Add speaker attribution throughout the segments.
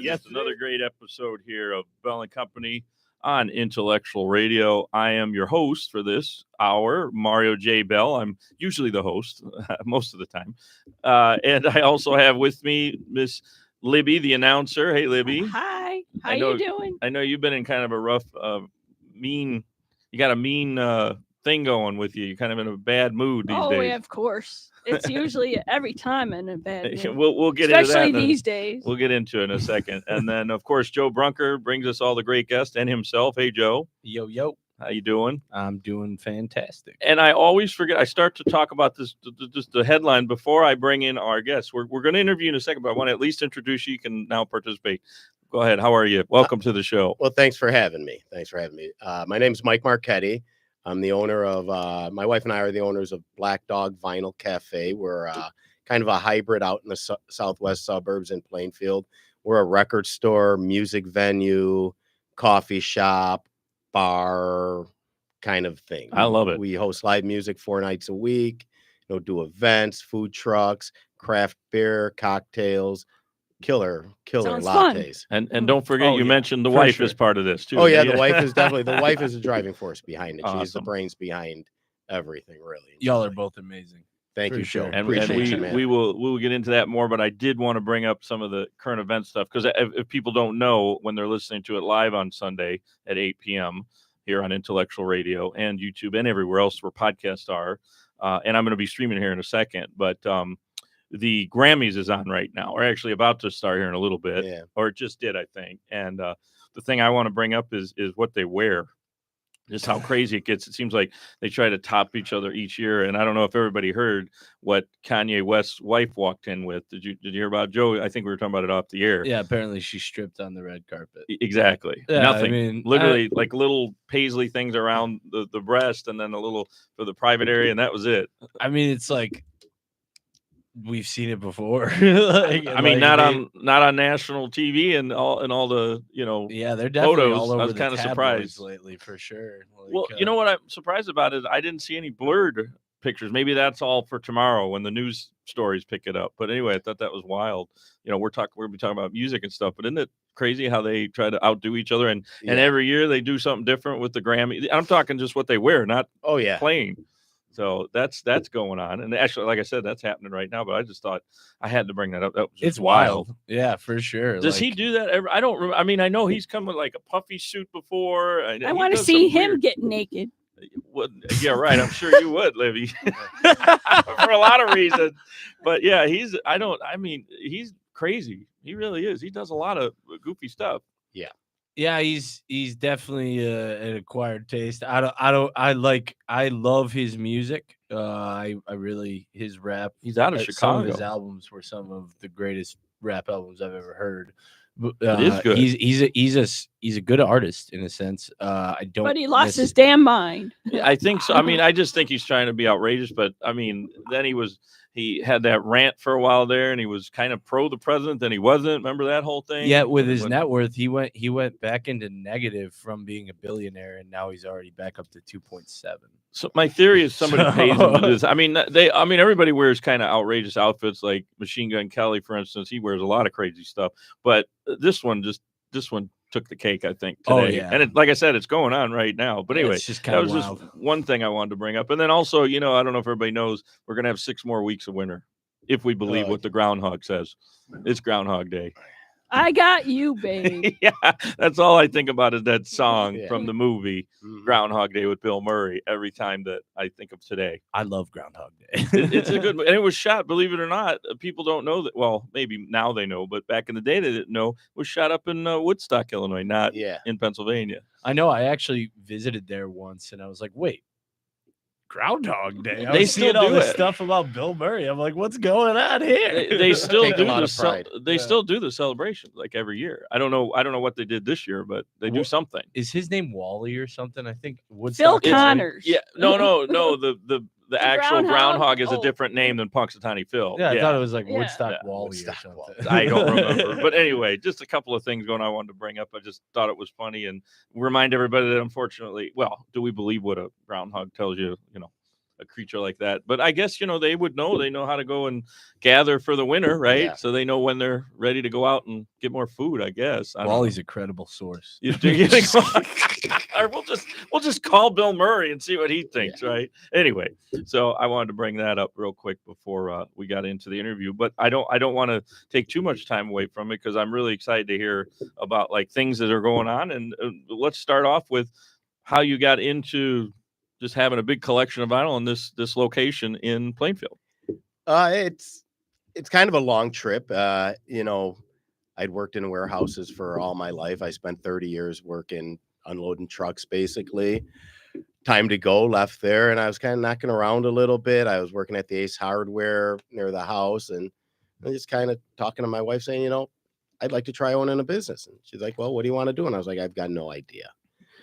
Speaker 1: Yes, another great episode here of Bell and Company on Intellectual Radio. I am your host for this hour, Mario J. Bell. I'm usually the host most of the time. And I also have with me Miss Libby, the announcer. Hey, Libby.
Speaker 2: Hi. How you doing?
Speaker 1: I know you've been in kind of a rough, mean, you got a mean thing going with you. You're kind of in a bad mood these days.
Speaker 2: Oh, yeah, of course. It's usually every time in a bad mood.
Speaker 1: We'll get
Speaker 2: Especially
Speaker 1: into that.
Speaker 2: these days.
Speaker 1: We'll get into it in a second. And then, of course, Joe Brunker brings us all the great guests and himself. Hey, Joe.
Speaker 3: Yo, yo.
Speaker 1: How you doing?
Speaker 3: I'm doing fantastic.
Speaker 1: And I always forget. I start to talk about this, just the headline before I bring in our guests. We're going to interview in a second, but I want to at least introduce you. You can now participate. Go ahead. How are you? Welcome to the show.
Speaker 4: Well, thanks for having me. My name is Mike Marchetti. I'm the owner of, my wife and I are the owners of Black Dog Vinyl Cafe. We're kind of a hybrid out in the southwest suburbs in Plainfield. We're a record store, music venue, coffee shop, bar kind of thing.
Speaker 1: I love it.
Speaker 4: We host live music 4 nights a week, do events, food trucks, craft beer, cocktails, killer
Speaker 2: Sounds
Speaker 4: lattes.
Speaker 1: And don't forget, you mentioned the wife is part of this too.
Speaker 4: Oh yeah, the wife is definitely the driving force behind it.
Speaker 1: Awesome.
Speaker 4: She's the brains behind everything, really.
Speaker 3: Y'all are both amazing.
Speaker 4: Thank you, Joe.
Speaker 1: And
Speaker 4: Appreciate you, man.
Speaker 1: we will get into that more, but I did want to bring up some of the current event stuff because if people don't know, when they're listening to it live on Sunday at 8 p.m. here on Intellectual Radio and YouTube and everywhere else where podcasts are, and I'm going to be streaming here in a second, but the Grammys is on right now, or actually about to start here in a little bit, or it just did, I think. And the thing I want to bring up is what they wear. Just how crazy it gets. It seems like they try to top each other each year. And I don't know if everybody heard what Kanye West's wife walked in with. Did you hear about Joe? I think we were talking about it off the air.
Speaker 3: Yeah, apparently she stripped on the red carpet.
Speaker 1: Exactly.
Speaker 3: Yeah,
Speaker 1: Nothing.
Speaker 3: I mean,
Speaker 1: literally like little paisley things around the breast and then a little for the private area, and that was it.
Speaker 3: I mean, it's like we've seen it before.
Speaker 1: Not on national TV and all the
Speaker 3: yeah, they're definitely
Speaker 1: photos.
Speaker 3: all over
Speaker 1: I was
Speaker 3: the
Speaker 1: kind of
Speaker 3: tabloids
Speaker 1: surprised
Speaker 3: lately for sure.
Speaker 1: Well, you know what I'm surprised about is I didn't see any blurred pictures. Maybe that's all for tomorrow when the news stories pick it up. But anyway, I thought that was wild. We're going to be talking about music and stuff, but isn't it crazy how they try to outdo each other and every year they do something different with the Grammy. I'm talking just what they wear, not playing. So that's going on. And actually, like I said, that's happening right now. But I just thought I had to bring that up. That was
Speaker 3: it's wild. Yeah, for sure.
Speaker 1: Does he do that ever? I don't remember. I mean, I know he's come with like a puffy suit before.
Speaker 2: I want to see him get naked.
Speaker 1: Yeah, right. I'm sure you would, Livy, for a lot of reasons. But yeah, he's crazy. He really is. He does a lot of goofy stuff.
Speaker 4: Yeah.
Speaker 3: Yeah, he's definitely an acquired taste. I love his music. I really his rap.
Speaker 1: He's out of Chicago.
Speaker 3: Some of his albums were some of the greatest rap albums I've ever heard.
Speaker 1: It is good.
Speaker 3: He's a good artist in a sense.
Speaker 2: But he lost his damn mind.
Speaker 1: I think so. I mean, I just think he's trying to be outrageous. But I mean, then he had that rant for a while there, and he was kind of pro the president, then he wasn't. Remember that whole thing?
Speaker 3: Yeah, with his net worth, he went back into negative from being a billionaire, and now he's already back up to 2.7.
Speaker 1: So my theory is somebody pays him to do this. I mean, everybody wears kind of outrageous outfits, like Machine Gun Kelly, for instance. He wears a lot of crazy stuff, but this one took the cake, I think, today.
Speaker 3: Oh, yeah.
Speaker 1: And like I said, it's going on right now. But anyway,
Speaker 3: it's just kind of
Speaker 1: wild. Just one thing I wanted to bring up. And then also, I don't know if everybody knows, we're going to have 6 more weeks of winter, if we believe what the groundhog says. It's Groundhog Day.
Speaker 2: I got you, babe.
Speaker 1: Yeah, that's all I think about is that song from the movie Groundhog Day with Bill Murray every time that I think of today.
Speaker 3: I love Groundhog Day.
Speaker 1: It's a good, and it was shot, believe it or not, people don't know that. Well, maybe now they know, but back in the day they didn't know. It was shot up in Woodstock, Illinois, not in Pennsylvania.
Speaker 3: I know. I actually visited there once, and I was like, wait. Groundhog Day.
Speaker 1: They still do all
Speaker 3: this stuff about Bill Murray. I'm like, what's going on here?
Speaker 1: They still do
Speaker 4: They
Speaker 1: still do the celebration like every year. I don't know what they did this year, but they do something.
Speaker 3: Is his name Wally or something? I think Woodstock.
Speaker 2: Phil Connors.
Speaker 1: Yeah, no. The actual groundhog is a different name than Punxsutawney Phil.
Speaker 3: Yeah, I thought it was like Woodstock Wally or something.
Speaker 1: I don't remember. But anyway, just a couple of things going on I wanted to bring up. I just thought it was funny and remind everybody that unfortunately, well, do we believe what a groundhog tells you, a creature like that. But I guess, they would know. They know how to go and gather for the winter, right?
Speaker 4: Yeah.
Speaker 1: So they know when they're ready to go out and get more food, I guess. I don't
Speaker 3: Wally's
Speaker 1: know.
Speaker 3: a credible source.
Speaker 1: You think or we'll just call Bill Murray and see what he thinks, right? Anyway, so I wanted to bring that up real quick before we got into the interview, but I don't want to take too much time away from it because I'm really excited to hear about like things that are going on. And let's start off with how you got into just having a big collection of vinyl in this location in Plainfield.
Speaker 4: It's kind of a long trip. I'd worked in warehouses for all my life. I spent 30 years working, unloading trucks, basically. Time to go, left there, and I was kind of knocking around a little bit. I was working at the Ace Hardware near the house, and I was just kind of talking to my wife saying, I'd like to try owning a business. And she's like, well, what do you want to do? And I was like, I've got no idea.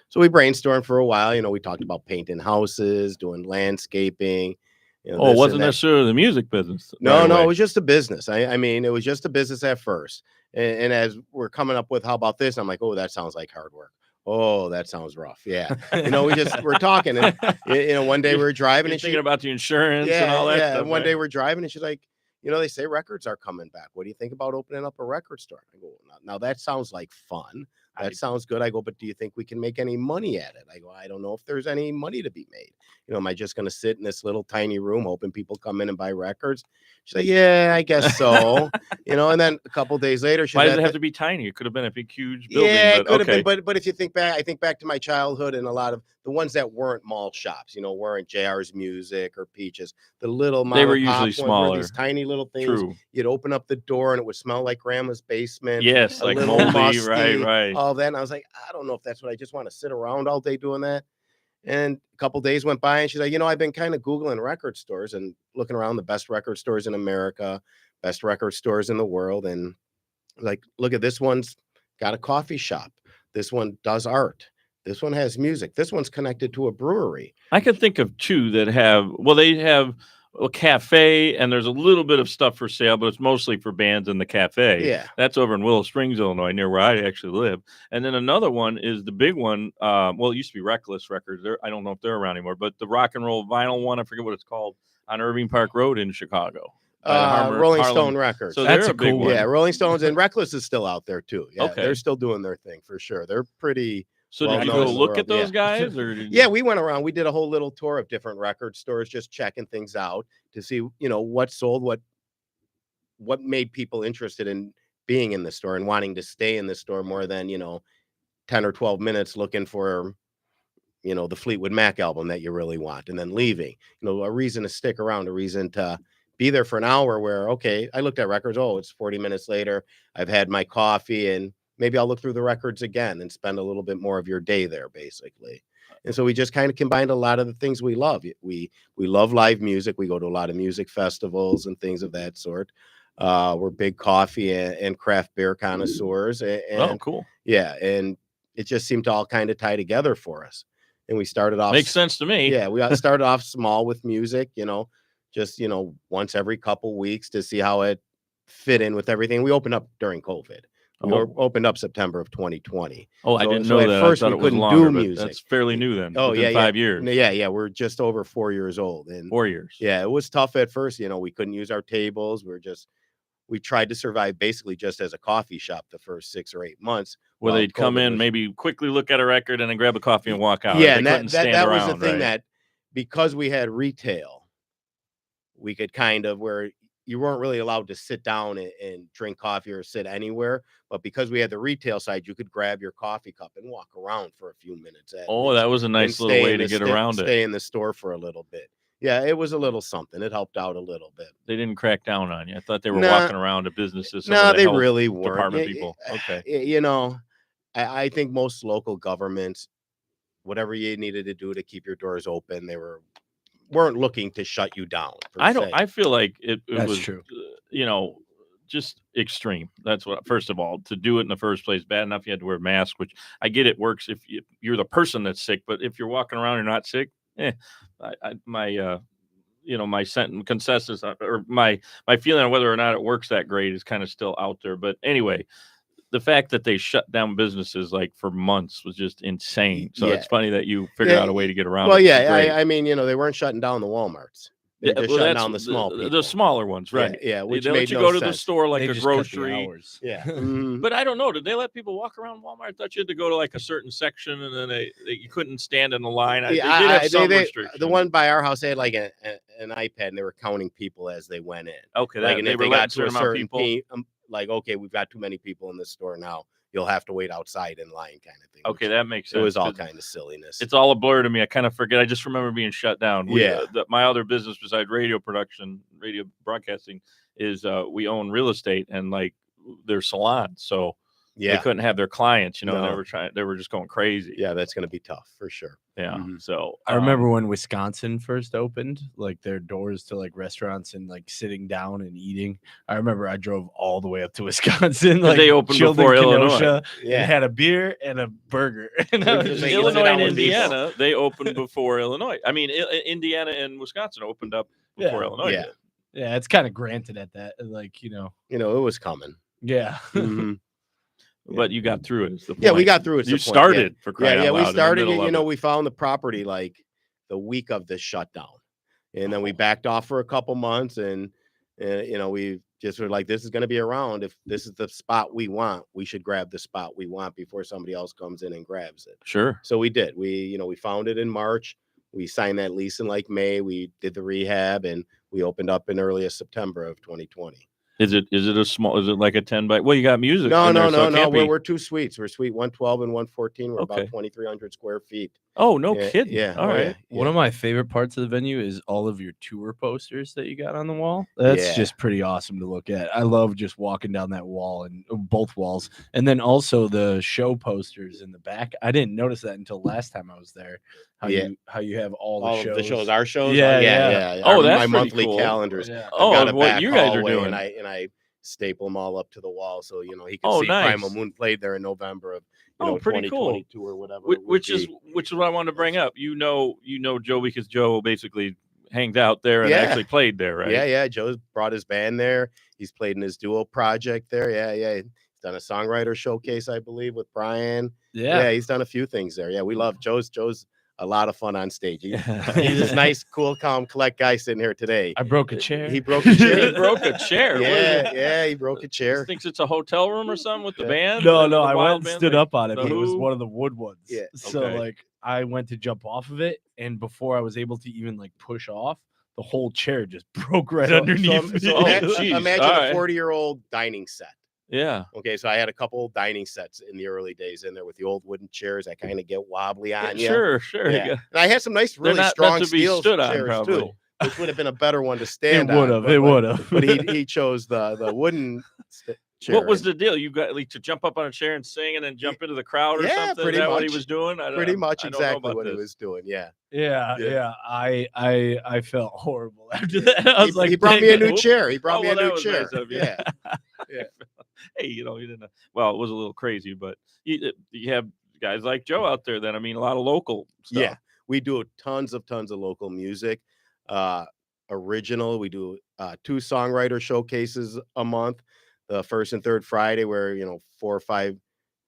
Speaker 4: So we brainstormed for a while. We talked about painting houses, doing landscaping.
Speaker 1: It wasn't necessarily the music business.
Speaker 4: No, it was just a business. I mean, it was just a business at first. And as we're coming up with, how about this? I'm like, oh, that sounds like hard work. Oh, that sounds rough. Yeah. We're talking. And, one day we were driving and
Speaker 1: thinking about the insurance and all that stuff.
Speaker 4: And one day we're driving and she's like, they say records are coming back. What do you think about opening up a record store? I go, now that sounds like fun. That sounds good. I go, but do you think we can make any money at it? I go, I don't know if there's any money to be made. Am I just going to sit in this little tiny room hoping people come in and buy records? She's like, yeah, I guess so. And then a couple of days later,
Speaker 1: why does it have to be tiny? It could have been a big, huge building.
Speaker 4: Yeah, it could have been. But if you think back, I think back to my childhood and a lot of the ones that weren't mall shops, weren't JR's Music or Peaches. The little
Speaker 1: they were usually smaller.
Speaker 4: These tiny little things.
Speaker 1: True.
Speaker 4: You'd open up the door and it would smell like grandma's basement.
Speaker 1: Yes, like moldy, musty, right.
Speaker 4: All that. And I was like, I don't know if that's what I just want to sit around all day doing that. And a couple days went by and she's like, I've been kind of Googling record stores and looking around the best record stores in America, best record stores in the world. And like, look at this one's got a coffee shop. This one does art. This one has music. This one's connected to a brewery.
Speaker 1: I could think of two that they have a cafe and there's a little bit of stuff for sale, but it's mostly for bands in the cafe.
Speaker 4: Yeah.
Speaker 1: That's over in Willow Springs, Illinois, near where I actually live. And then another one is the big one. It used to be Reckless Records. I don't know if they're around anymore, but the rock and roll vinyl one, I forget what it's called, on Irving Park Road in Chicago.
Speaker 4: Rolling Stone Records.
Speaker 1: So that's a big one.
Speaker 4: Yeah, Rolling Stones and Reckless is still out there too. Yeah,
Speaker 1: okay.
Speaker 4: They're still doing their thing for sure. They're pretty.
Speaker 1: So did you go look at those guys? Or
Speaker 4: yeah, we went around. We did a whole little tour of different record stores, just checking things out to see, what sold, what made people interested in being in the store and wanting to stay in the store more than 10 or 12 minutes looking for the Fleetwood Mac album that you really want and then leaving. A reason to stick around, a reason to be there for an hour. Where I looked at records. Oh, it's 40 minutes later. I've had my coffee and maybe I'll look through the records again and spend a little bit more of your day there, basically. And so we just kind of combined a lot of the things we love. We love live music. We go to a lot of music festivals and things of that sort. We're big coffee and craft beer connoisseurs. And,
Speaker 1: cool.
Speaker 4: Yeah, and it just seemed to all kind of tie together for us. And we started off.
Speaker 1: Makes sense to me.
Speaker 4: Yeah, we started off small with music, just, once every couple weeks to see how it fit in with everything. We opened up during COVID. We opened up September of 2020.
Speaker 1: I didn't know that.
Speaker 4: At first, we couldn't do music.
Speaker 1: That's fairly new then.
Speaker 4: Oh, yeah.
Speaker 1: 5 years.
Speaker 4: Yeah. We're just over 4 years old. And
Speaker 1: 4 years.
Speaker 4: Yeah, it was tough at first. We couldn't use our tables. We tried to survive basically just as a coffee shop the first 6 or 8 months.
Speaker 1: Where they'd come in, maybe quickly look at a record and then grab a coffee and walk out.
Speaker 4: Yeah, and that was the thing that because we had retail, we could kind of where you weren't really allowed to sit down and drink coffee or sit anywhere. But because we had the retail side, you could grab your coffee cup and walk around for a few minutes.
Speaker 1: That was a nice little way to get around it.
Speaker 4: Stay in the store for a little bit. Yeah, it was a little something. It helped out a little bit.
Speaker 1: They didn't crack down on you. I thought they were walking around to businesses.
Speaker 4: No, they really weren't.
Speaker 1: Department people. Okay.
Speaker 4: I think most local governments, whatever you needed to do to keep your doors open, they weren't looking to shut you down.
Speaker 1: I feel like it was
Speaker 3: true.
Speaker 1: Just extreme. That's what. First of all, to do it in the first place, bad enough you had to wear a mask, which I get it works if you're the person that's sick, but if you're walking around and you're not sick, my consensus or my feeling on whether or not it works that great is kind of still out there. But anyway, the fact that they shut down businesses like for months was just insane. So
Speaker 4: Yeah.
Speaker 1: it's funny that you figured out a way to get around.
Speaker 4: Well,
Speaker 1: it, which is
Speaker 4: yeah,
Speaker 1: great.
Speaker 4: I mean, they weren't shutting down the Walmarts. They're just shutting down the small people.
Speaker 1: The smaller ones, right?
Speaker 4: Yeah, which
Speaker 1: they
Speaker 4: made
Speaker 1: let you
Speaker 4: no
Speaker 1: go to
Speaker 4: sense.
Speaker 1: the store like
Speaker 3: They
Speaker 1: a
Speaker 3: just cut the
Speaker 1: grocery.
Speaker 3: hours.
Speaker 4: Yeah.
Speaker 1: But I don't know. Did they let people walk around Walmart? I thought you had to go to like a certain section, and then you couldn't stand in the line. They did have some restrictions.
Speaker 4: The one by our house, they had like an iPad, and they were counting people as they went in.
Speaker 1: Okay,
Speaker 4: like, and
Speaker 1: they
Speaker 4: if
Speaker 1: were
Speaker 4: they
Speaker 1: letting
Speaker 4: got to a certain
Speaker 1: people.
Speaker 4: like, okay, we've got too many people in this store now. You'll have to wait outside in line, kind of thing.
Speaker 1: Okay, that makes sense.
Speaker 4: It was all kind of silliness.
Speaker 1: It's all a blur to me. I kind of forget. I just remember being shut down. My other business besides radio production, radio broadcasting, is we own real estate and like their salons. So they couldn't have their clients, and they were just going crazy.
Speaker 4: Yeah, that's going to be tough for sure.
Speaker 1: Yeah. So
Speaker 3: I remember when Wisconsin first opened, like their doors to like restaurants and like sitting down and eating. I remember I drove all the way up to Wisconsin. Like
Speaker 1: they opened before Illinois.
Speaker 3: And had a beer and a burger. And
Speaker 1: Illinois and Indiana, they opened before Illinois. I mean, Indiana and Wisconsin opened up before Illinois.
Speaker 3: Yeah. Yeah, it's kind of granted at that. Like,
Speaker 4: it was coming.
Speaker 3: Yeah.
Speaker 1: But you got through it.
Speaker 4: Yeah, we got through it.
Speaker 1: You started for crying out loud.
Speaker 4: We started it. We found the property like the week of the shutdown, and then we backed off for a couple months, and we just were like, this is going to be around. If this is the spot we want, we should grab the spot we want before somebody else comes in and grabs it.
Speaker 1: Sure.
Speaker 4: So we did. We found it in March. We signed that lease in like May. We did the rehab, and we opened up in earliest September of 2020.
Speaker 1: Is it a small? Is it like a 10 by? Well, you got music.
Speaker 4: No.
Speaker 1: So
Speaker 4: We're 2 suites. We're suite 112 and 114. We're about 2,300 square feet.
Speaker 1: Oh, no kidding.
Speaker 4: Yeah.
Speaker 1: All right.
Speaker 4: Yeah.
Speaker 3: One of my favorite parts of the venue is all of your tour posters that you got on the wall. That's just pretty awesome to look at. I love just walking down that wall and both walls. And then also the show posters in the back. I didn't notice that until last time I was there. How you have all the shows.
Speaker 4: The shows, our shows.
Speaker 1: Yeah. Oh, that's
Speaker 4: my monthly
Speaker 1: cool.
Speaker 4: calendars.
Speaker 3: Yeah.
Speaker 1: What you guys are doing.
Speaker 4: And I staple them all up to the wall so he can see Primal Moon played there in November of
Speaker 1: pretty
Speaker 4: 2022
Speaker 1: cool.
Speaker 4: or whatever.
Speaker 1: Which is what I wanted to bring up. You know Joe because Joe basically hangs out there and actually played there, right?
Speaker 4: Yeah. Joe's brought his band there. He's played in his duo project there. Yeah. He's done a songwriter showcase, I believe, with Brian. Yeah, he's done a few things there. Yeah, we love Joe's a lot of fun on stage. He's this nice, cool, calm, collect guy sitting here today.
Speaker 3: I broke a chair.
Speaker 4: He broke a chair.
Speaker 1: He broke a chair.
Speaker 4: Yeah, he broke a chair.
Speaker 1: Thinks it's a hotel room or something with the band.
Speaker 3: No, I went and stood up on it, but it was one of the wood ones.
Speaker 4: Yeah.
Speaker 3: So like I went to jump off of it, and before I was able to even like push off, the whole chair just broke underneath me.
Speaker 4: So imagine a 40-year-old dining set.
Speaker 1: Yeah.
Speaker 4: Okay, so I had a couple dining sets in the early days in there with the old wooden chairs that kind of get wobbly on you.
Speaker 1: Sure.
Speaker 4: Yeah. And I had some nice, really strong steel chairs too, which would have been a better one to stand on.
Speaker 3: It would have.
Speaker 4: But he chose the wooden chair.
Speaker 1: What was the deal? You got like to jump up on a chair and sing and then jump into the crowd or something?
Speaker 4: Pretty
Speaker 1: Is that
Speaker 4: much
Speaker 1: what he was doing?
Speaker 4: Pretty much exactly what he was doing. Yeah.
Speaker 3: I felt horrible after that. I was
Speaker 4: he brought me a new chair. He brought me a new chair.
Speaker 1: Nice of you. Yeah. Hey, you didn't. Well, it was a little crazy, but you have guys like Joe out there. Then I mean, a lot of local stuff.
Speaker 4: Yeah, we do tons of local music. Original. We do 2 songwriter showcases a month. The first and third Friday, where 4 or 5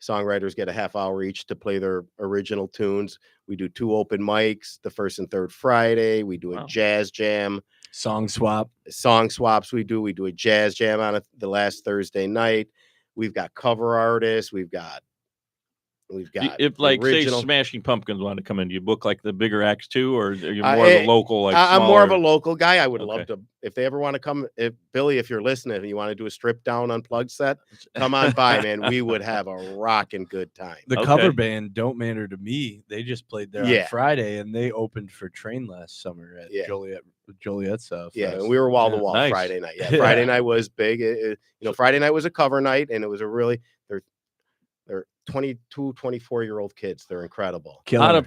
Speaker 4: songwriters get a half hour each to play their original tunes. We do 2 open mics the first and third Friday. We do a jazz jam.
Speaker 3: Song swaps
Speaker 4: we do a jazz jam on the last Thursday night. We've got cover artists. We've got
Speaker 1: if like original. Say Smashing Pumpkins want to come in, do you book like the bigger acts too, or are you more of a local? Like
Speaker 4: I'm more of a local guy. I would love to if they ever want to come. Billy, if you're listening and you want to do a stripped down unplugged set, come on by, man. We would have a rocking good time.
Speaker 3: The cover band Don't Matter to Me, they just played there on Friday, and they opened for Train last summer at Joliet's stuff.
Speaker 4: Yeah, and we were wall to wall Friday night. Yeah, Friday night was big. Friday night was a cover night, and it was a really they're 22, 24-year-old kids. They're incredible.
Speaker 1: Out of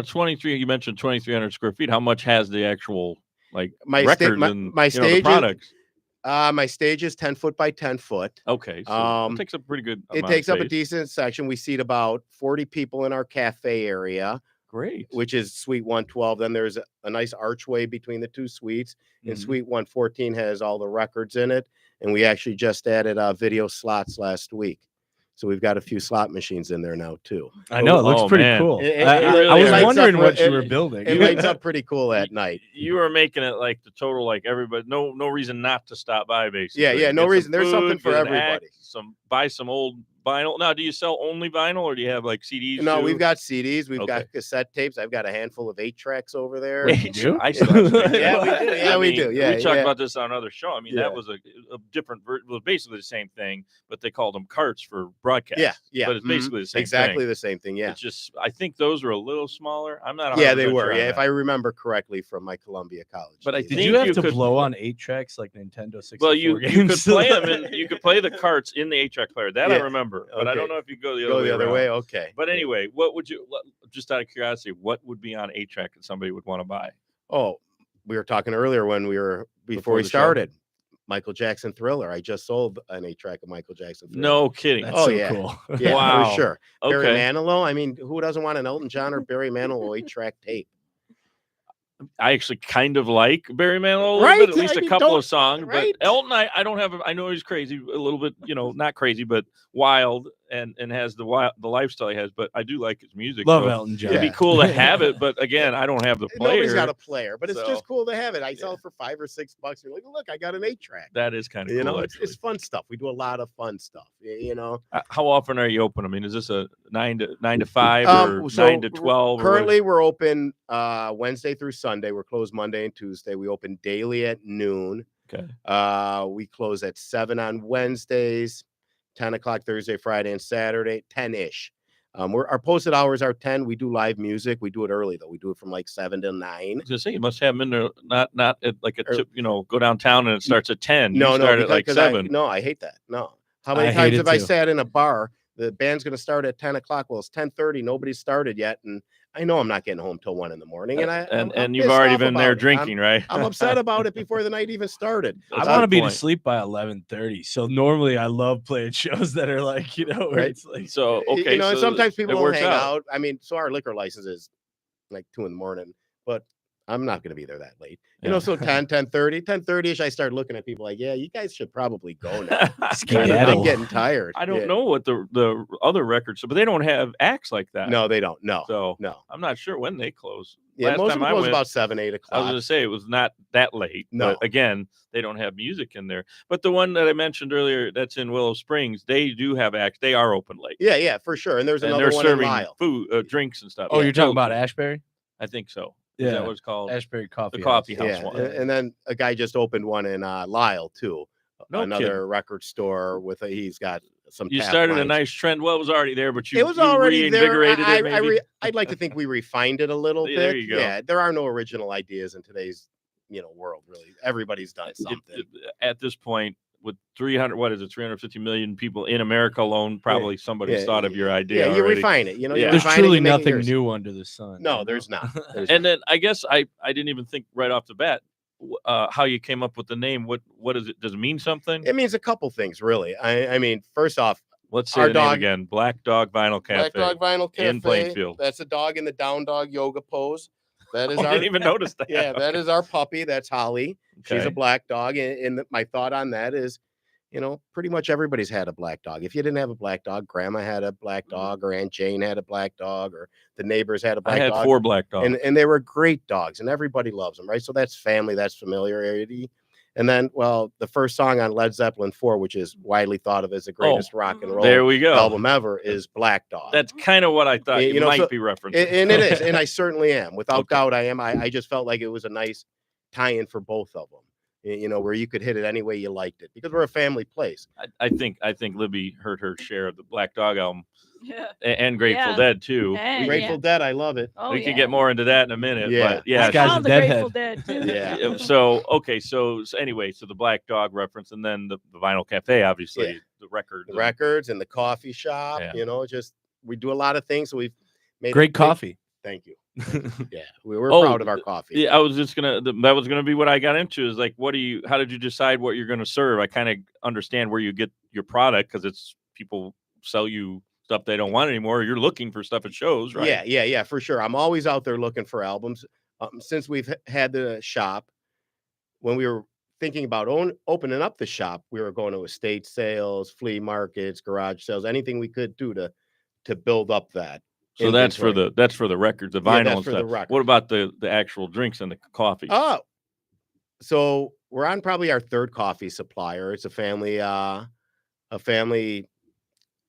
Speaker 1: 23, you mentioned 2,300 square feet. How much has the actual records and the products?
Speaker 4: My stage is 10 foot by 10 foot.
Speaker 1: Okay, so it takes up pretty good.
Speaker 4: It takes up a decent section. We seat about 40 people in our cafe area.
Speaker 1: Great.
Speaker 4: Which is suite 112. Then there's a nice archway between the 2 suites. And suite 114 has all the records in it. And we actually just added video slots last week. So we've got a few slot machines in there now too.
Speaker 3: I know it looks pretty
Speaker 1: man.
Speaker 3: cool.
Speaker 4: It
Speaker 3: I
Speaker 1: really
Speaker 3: was
Speaker 1: lights
Speaker 3: wondering
Speaker 4: up
Speaker 3: what
Speaker 4: re-
Speaker 3: you were building.
Speaker 4: It lights up pretty cool at night.
Speaker 1: You are making it like the total, like everybody, no reason not to stop by, basically.
Speaker 4: Yeah, no
Speaker 1: Get some
Speaker 4: reason. There's something
Speaker 1: food,
Speaker 4: for
Speaker 1: get an
Speaker 4: everybody.
Speaker 1: act, buy some old vinyl. Now, do you sell only vinyl, or do you have like CDs?
Speaker 4: No,
Speaker 1: too?
Speaker 4: we've got CDs, we've
Speaker 1: Okay.
Speaker 4: got cassette tapes. I've got a handful of 8-tracks over there.
Speaker 3: Wait, you do?
Speaker 1: I still have some.
Speaker 4: Yeah, we do. Yeah, we do. Yeah,
Speaker 1: we talked
Speaker 4: yeah.
Speaker 1: about this on another show. I mean,
Speaker 4: Yeah.
Speaker 1: that was a different version. It was basically the same thing, but they called them carts for broadcast.
Speaker 4: Yeah.
Speaker 1: But it's basically the same
Speaker 4: exactly
Speaker 1: thing.
Speaker 4: the same thing. Yeah.
Speaker 1: It's just, I think those are a little smaller. I'm not.
Speaker 4: Yeah, they
Speaker 1: 100%
Speaker 4: were.
Speaker 1: sure on
Speaker 4: Yeah, if
Speaker 1: that.
Speaker 4: I remember correctly from my Columbia College.
Speaker 1: But I
Speaker 4: days.
Speaker 3: Did
Speaker 1: think
Speaker 3: you have
Speaker 1: you
Speaker 3: to
Speaker 1: could-
Speaker 3: blow on 8-tracks like Nintendo 64
Speaker 1: Well, you
Speaker 3: games?
Speaker 1: could play them in. You could play the carts in the 8-track player. That I
Speaker 4: Yeah.
Speaker 1: remmer, but I
Speaker 4: Okay.
Speaker 1: don't know if you go the
Speaker 4: go
Speaker 1: other
Speaker 4: the other
Speaker 1: around.
Speaker 4: way? Okay.
Speaker 1: But anyway, what would you, just out of curiosity, what would be on 8-track that somebody would want to buy?
Speaker 4: Oh, we were talking earlier when we were before we
Speaker 1: the show?
Speaker 4: started. Michael Jackson Thriller. I just sold an 8-track of Michael Jackson Thriller.
Speaker 1: No kidding.
Speaker 3: That's
Speaker 4: Oh,
Speaker 3: so
Speaker 4: yeah.
Speaker 3: cool.
Speaker 4: Yeah,
Speaker 1: Wow.
Speaker 4: for sure. Barry
Speaker 1: Okay.
Speaker 4: Manilow. I mean, who doesn't want an Elton John or Barry Manilow 8-track tape?
Speaker 1: I actually kind of like Barry Manilow a little
Speaker 4: Right?
Speaker 1: bit, at least
Speaker 4: I
Speaker 1: a
Speaker 4: mean,
Speaker 1: couple
Speaker 4: don't-
Speaker 1: of songs.
Speaker 4: right?
Speaker 1: But Elton, I don't have. I know he's crazy, a little bit. Not crazy, but wild, and has the lifestyle he has. But I do like his music.
Speaker 3: Love
Speaker 1: so
Speaker 3: Elton John.
Speaker 1: It'd be cool to have it, but again, I don't have the player.
Speaker 4: Nobody's got a player, but it's
Speaker 1: so-
Speaker 4: just cool to have it. I sell it for $5 or $6. You're like, look, I got an 8-track.
Speaker 1: That is kind of
Speaker 4: You
Speaker 1: cool.
Speaker 4: know, it's
Speaker 1: actually.
Speaker 4: fun stuff. We do a lot of fun stuff. You know,
Speaker 1: How often are you open? I mean, is this a 9 to 5 or
Speaker 4: so
Speaker 1: 9 to 12? or what?
Speaker 4: currently we're open Wednesday through Sunday. We're closed Monday and Tuesday. We open daily at noon.
Speaker 1: Okay.
Speaker 4: We close at 7 on Wednesdays, 10 o'clock Thursday, Friday, and Saturday, 10-ish. Our posted hours are 10. We do live music. We do it early though. We do it from like 7 to 9.
Speaker 1: I was gonna say you must have them in there, not at like a
Speaker 4: Or-
Speaker 1: tip, go downtown and it starts at 10.
Speaker 4: No,
Speaker 1: you
Speaker 4: no,
Speaker 1: start at like 7.
Speaker 4: no, I hate that. No. How many
Speaker 3: I hate
Speaker 4: times
Speaker 3: it
Speaker 4: have I
Speaker 3: too.
Speaker 4: sat in a bar? The band's going to start at 10 o'clock. Well, it's 10:30. Nobody's started yet. And I know I'm not getting home till 1 a.m. And I'm
Speaker 1: you've
Speaker 4: pissed
Speaker 1: already
Speaker 4: off
Speaker 1: been there
Speaker 4: about it.
Speaker 1: drinking, right?
Speaker 4: I'm upset about it before the night even started.
Speaker 1: That's
Speaker 3: I
Speaker 1: a
Speaker 3: want to
Speaker 1: good
Speaker 3: be to
Speaker 1: point.
Speaker 3: sleep by 11:30. So normally I love playing shows that are like, where
Speaker 4: Right.
Speaker 3: it's like
Speaker 1: So okay,
Speaker 4: And
Speaker 1: so
Speaker 4: sometimes
Speaker 1: it
Speaker 4: people don't
Speaker 1: works
Speaker 4: hang
Speaker 1: out.
Speaker 4: out. I mean, so our liquor license is like 2 a.m, but I'm not going to be there that late.
Speaker 1: Yeah.
Speaker 4: So 10:30ish, I start looking at people like, yeah, you guys should probably go now. I'm
Speaker 3: skedaddle.
Speaker 4: getting tired.
Speaker 1: I don't
Speaker 4: Yeah.
Speaker 1: know what the other records, but they don't have acts like that.
Speaker 4: No, they don't. No,
Speaker 1: So
Speaker 4: no.
Speaker 1: I'm not sure when they close.
Speaker 4: Yeah,
Speaker 1: Last
Speaker 4: most
Speaker 1: time
Speaker 4: of
Speaker 1: I
Speaker 4: them close
Speaker 1: went,
Speaker 4: about 7, 8
Speaker 1: I was
Speaker 4: o'clock.
Speaker 1: going to say it was not that late.
Speaker 4: No.
Speaker 1: But again, they don't have music in there. But the one that I mentioned earlier, that's in Willow Springs, they do have acts. They are open late.
Speaker 4: Yeah, for sure. And there's
Speaker 1: And
Speaker 4: another
Speaker 1: they're
Speaker 4: one in
Speaker 1: serving
Speaker 4: Lyle.
Speaker 1: food, drinks and stuff.
Speaker 3: Oh,
Speaker 1: Yeah,
Speaker 3: you're talking
Speaker 1: no,
Speaker 3: about Ashbury?
Speaker 1: I think so. Is that
Speaker 3: Yeah.
Speaker 1: what it's called?
Speaker 3: Ashbury Coffee.
Speaker 1: The coffee
Speaker 3: House.
Speaker 1: house
Speaker 4: Yeah,
Speaker 1: one.
Speaker 4: and then a guy just opened one in Lyle too.
Speaker 1: No
Speaker 4: Another
Speaker 1: kidding.
Speaker 4: record store with he's got some.
Speaker 1: You
Speaker 4: tap
Speaker 1: started a
Speaker 4: lines.
Speaker 1: nice trend. Well, it was already there, but you
Speaker 4: It was already there.
Speaker 1: reinvigorated it. Maybe.
Speaker 4: I'd like to think we refined it a little bit.
Speaker 1: There you go.
Speaker 4: Yeah, there are no original ideas in today's world. Really, everybody's done something.
Speaker 1: At this point, with 350 million people in America alone, probably somebody's
Speaker 4: Yeah,
Speaker 1: thought of your idea.
Speaker 4: Yeah, you
Speaker 1: already.
Speaker 4: refine it. You
Speaker 1: Yeah.
Speaker 3: There's
Speaker 4: refine it,
Speaker 3: truly
Speaker 4: you make it
Speaker 3: nothing
Speaker 4: yours.
Speaker 3: new under the sun.
Speaker 4: No, there's not. There's
Speaker 1: And then I guess I didn't even think right off the bat how you came up with the name. What is it? Does it mean something?
Speaker 4: It means a couple things, really. I mean, first off,
Speaker 1: Let's say
Speaker 4: our
Speaker 1: the name
Speaker 4: dog-
Speaker 1: again. Black Dog Vinyl Cafe.
Speaker 4: Black Dog Vinyl Cafe
Speaker 1: in Plainfield.
Speaker 4: That's a dog in the down dog yoga pose. That is
Speaker 1: I
Speaker 4: our.
Speaker 1: didn't even notice that.
Speaker 4: Yeah, that is our puppy. That's Holly. She's
Speaker 1: Okay.
Speaker 4: a black dog. And my thought on that is, pretty much everybody's had a black dog. If you didn't have a black dog, grandma had a black dog, or Aunt Jane had a black dog, or the neighbors had a
Speaker 1: I
Speaker 4: black
Speaker 1: had
Speaker 4: dog.
Speaker 1: 4 black dogs.
Speaker 4: And they were great dogs, and everybody loves them, right? So that's family, that's familiarity. And then, well, the first song on Led Zeppelin 4, which is widely thought of as the greatest rock and roll
Speaker 1: there we go.
Speaker 4: album ever, is Black Dog.
Speaker 1: That's kind of what I thought
Speaker 4: You
Speaker 1: you
Speaker 4: know,
Speaker 1: might
Speaker 4: so-
Speaker 1: be referencing.
Speaker 4: And it is, and I certainly am. Without
Speaker 1: Okay.
Speaker 4: doubt, I am. I just felt like it was a nice tie-in for both of them. Where you could hit it any way you liked it, because we're a family place.
Speaker 1: I think Libby heard her share of the Black Dog album
Speaker 2: Yeah.
Speaker 1: and Grateful
Speaker 2: Yeah.
Speaker 1: Dead too.
Speaker 2: And,
Speaker 4: Grateful Dead, I love it.
Speaker 2: Oh,
Speaker 1: We
Speaker 2: yeah.
Speaker 1: can get more into that in a minute.
Speaker 4: Yeah.
Speaker 1: But yeah.
Speaker 3: This guy's
Speaker 2: I
Speaker 3: a
Speaker 2: found the
Speaker 3: deadhead.
Speaker 2: Grateful Dead too.
Speaker 4: Yeah.
Speaker 1: So okay, so anyway, so the Black Dog reference, and then the Vinyl Cafe, obviously,
Speaker 4: Yeah.
Speaker 1: the record.
Speaker 4: The records and the coffee shop.
Speaker 1: Yeah.
Speaker 4: Just we do a lot of things. So we've made
Speaker 3: Great coffee.
Speaker 4: Thank you. Yeah, we're
Speaker 1: Oh,
Speaker 4: proud of our coffee.
Speaker 1: Yeah, I was just that was gonna be what I got into, is like, how did you decide what you're gonna serve? I kind of understand where you get your product, because it's people sell you stuff they don't want anymore. You're looking for stuff at shows, right?
Speaker 4: Yeah, for sure. I'm always out there looking for albums. Since we've had the shop, when we were thinking about opening up the shop, we were going to estate sales, flea markets, garage sales, anything we could do to build up that.
Speaker 1: So that's for
Speaker 4: inventory.
Speaker 1: the records, the
Speaker 4: Yeah,
Speaker 1: vinyl
Speaker 4: that's
Speaker 1: and
Speaker 4: for the
Speaker 1: stuff.
Speaker 4: records.
Speaker 1: What about the actual drinks and the coffee?
Speaker 4: Oh, so we're on probably our third coffee supplier. It's a family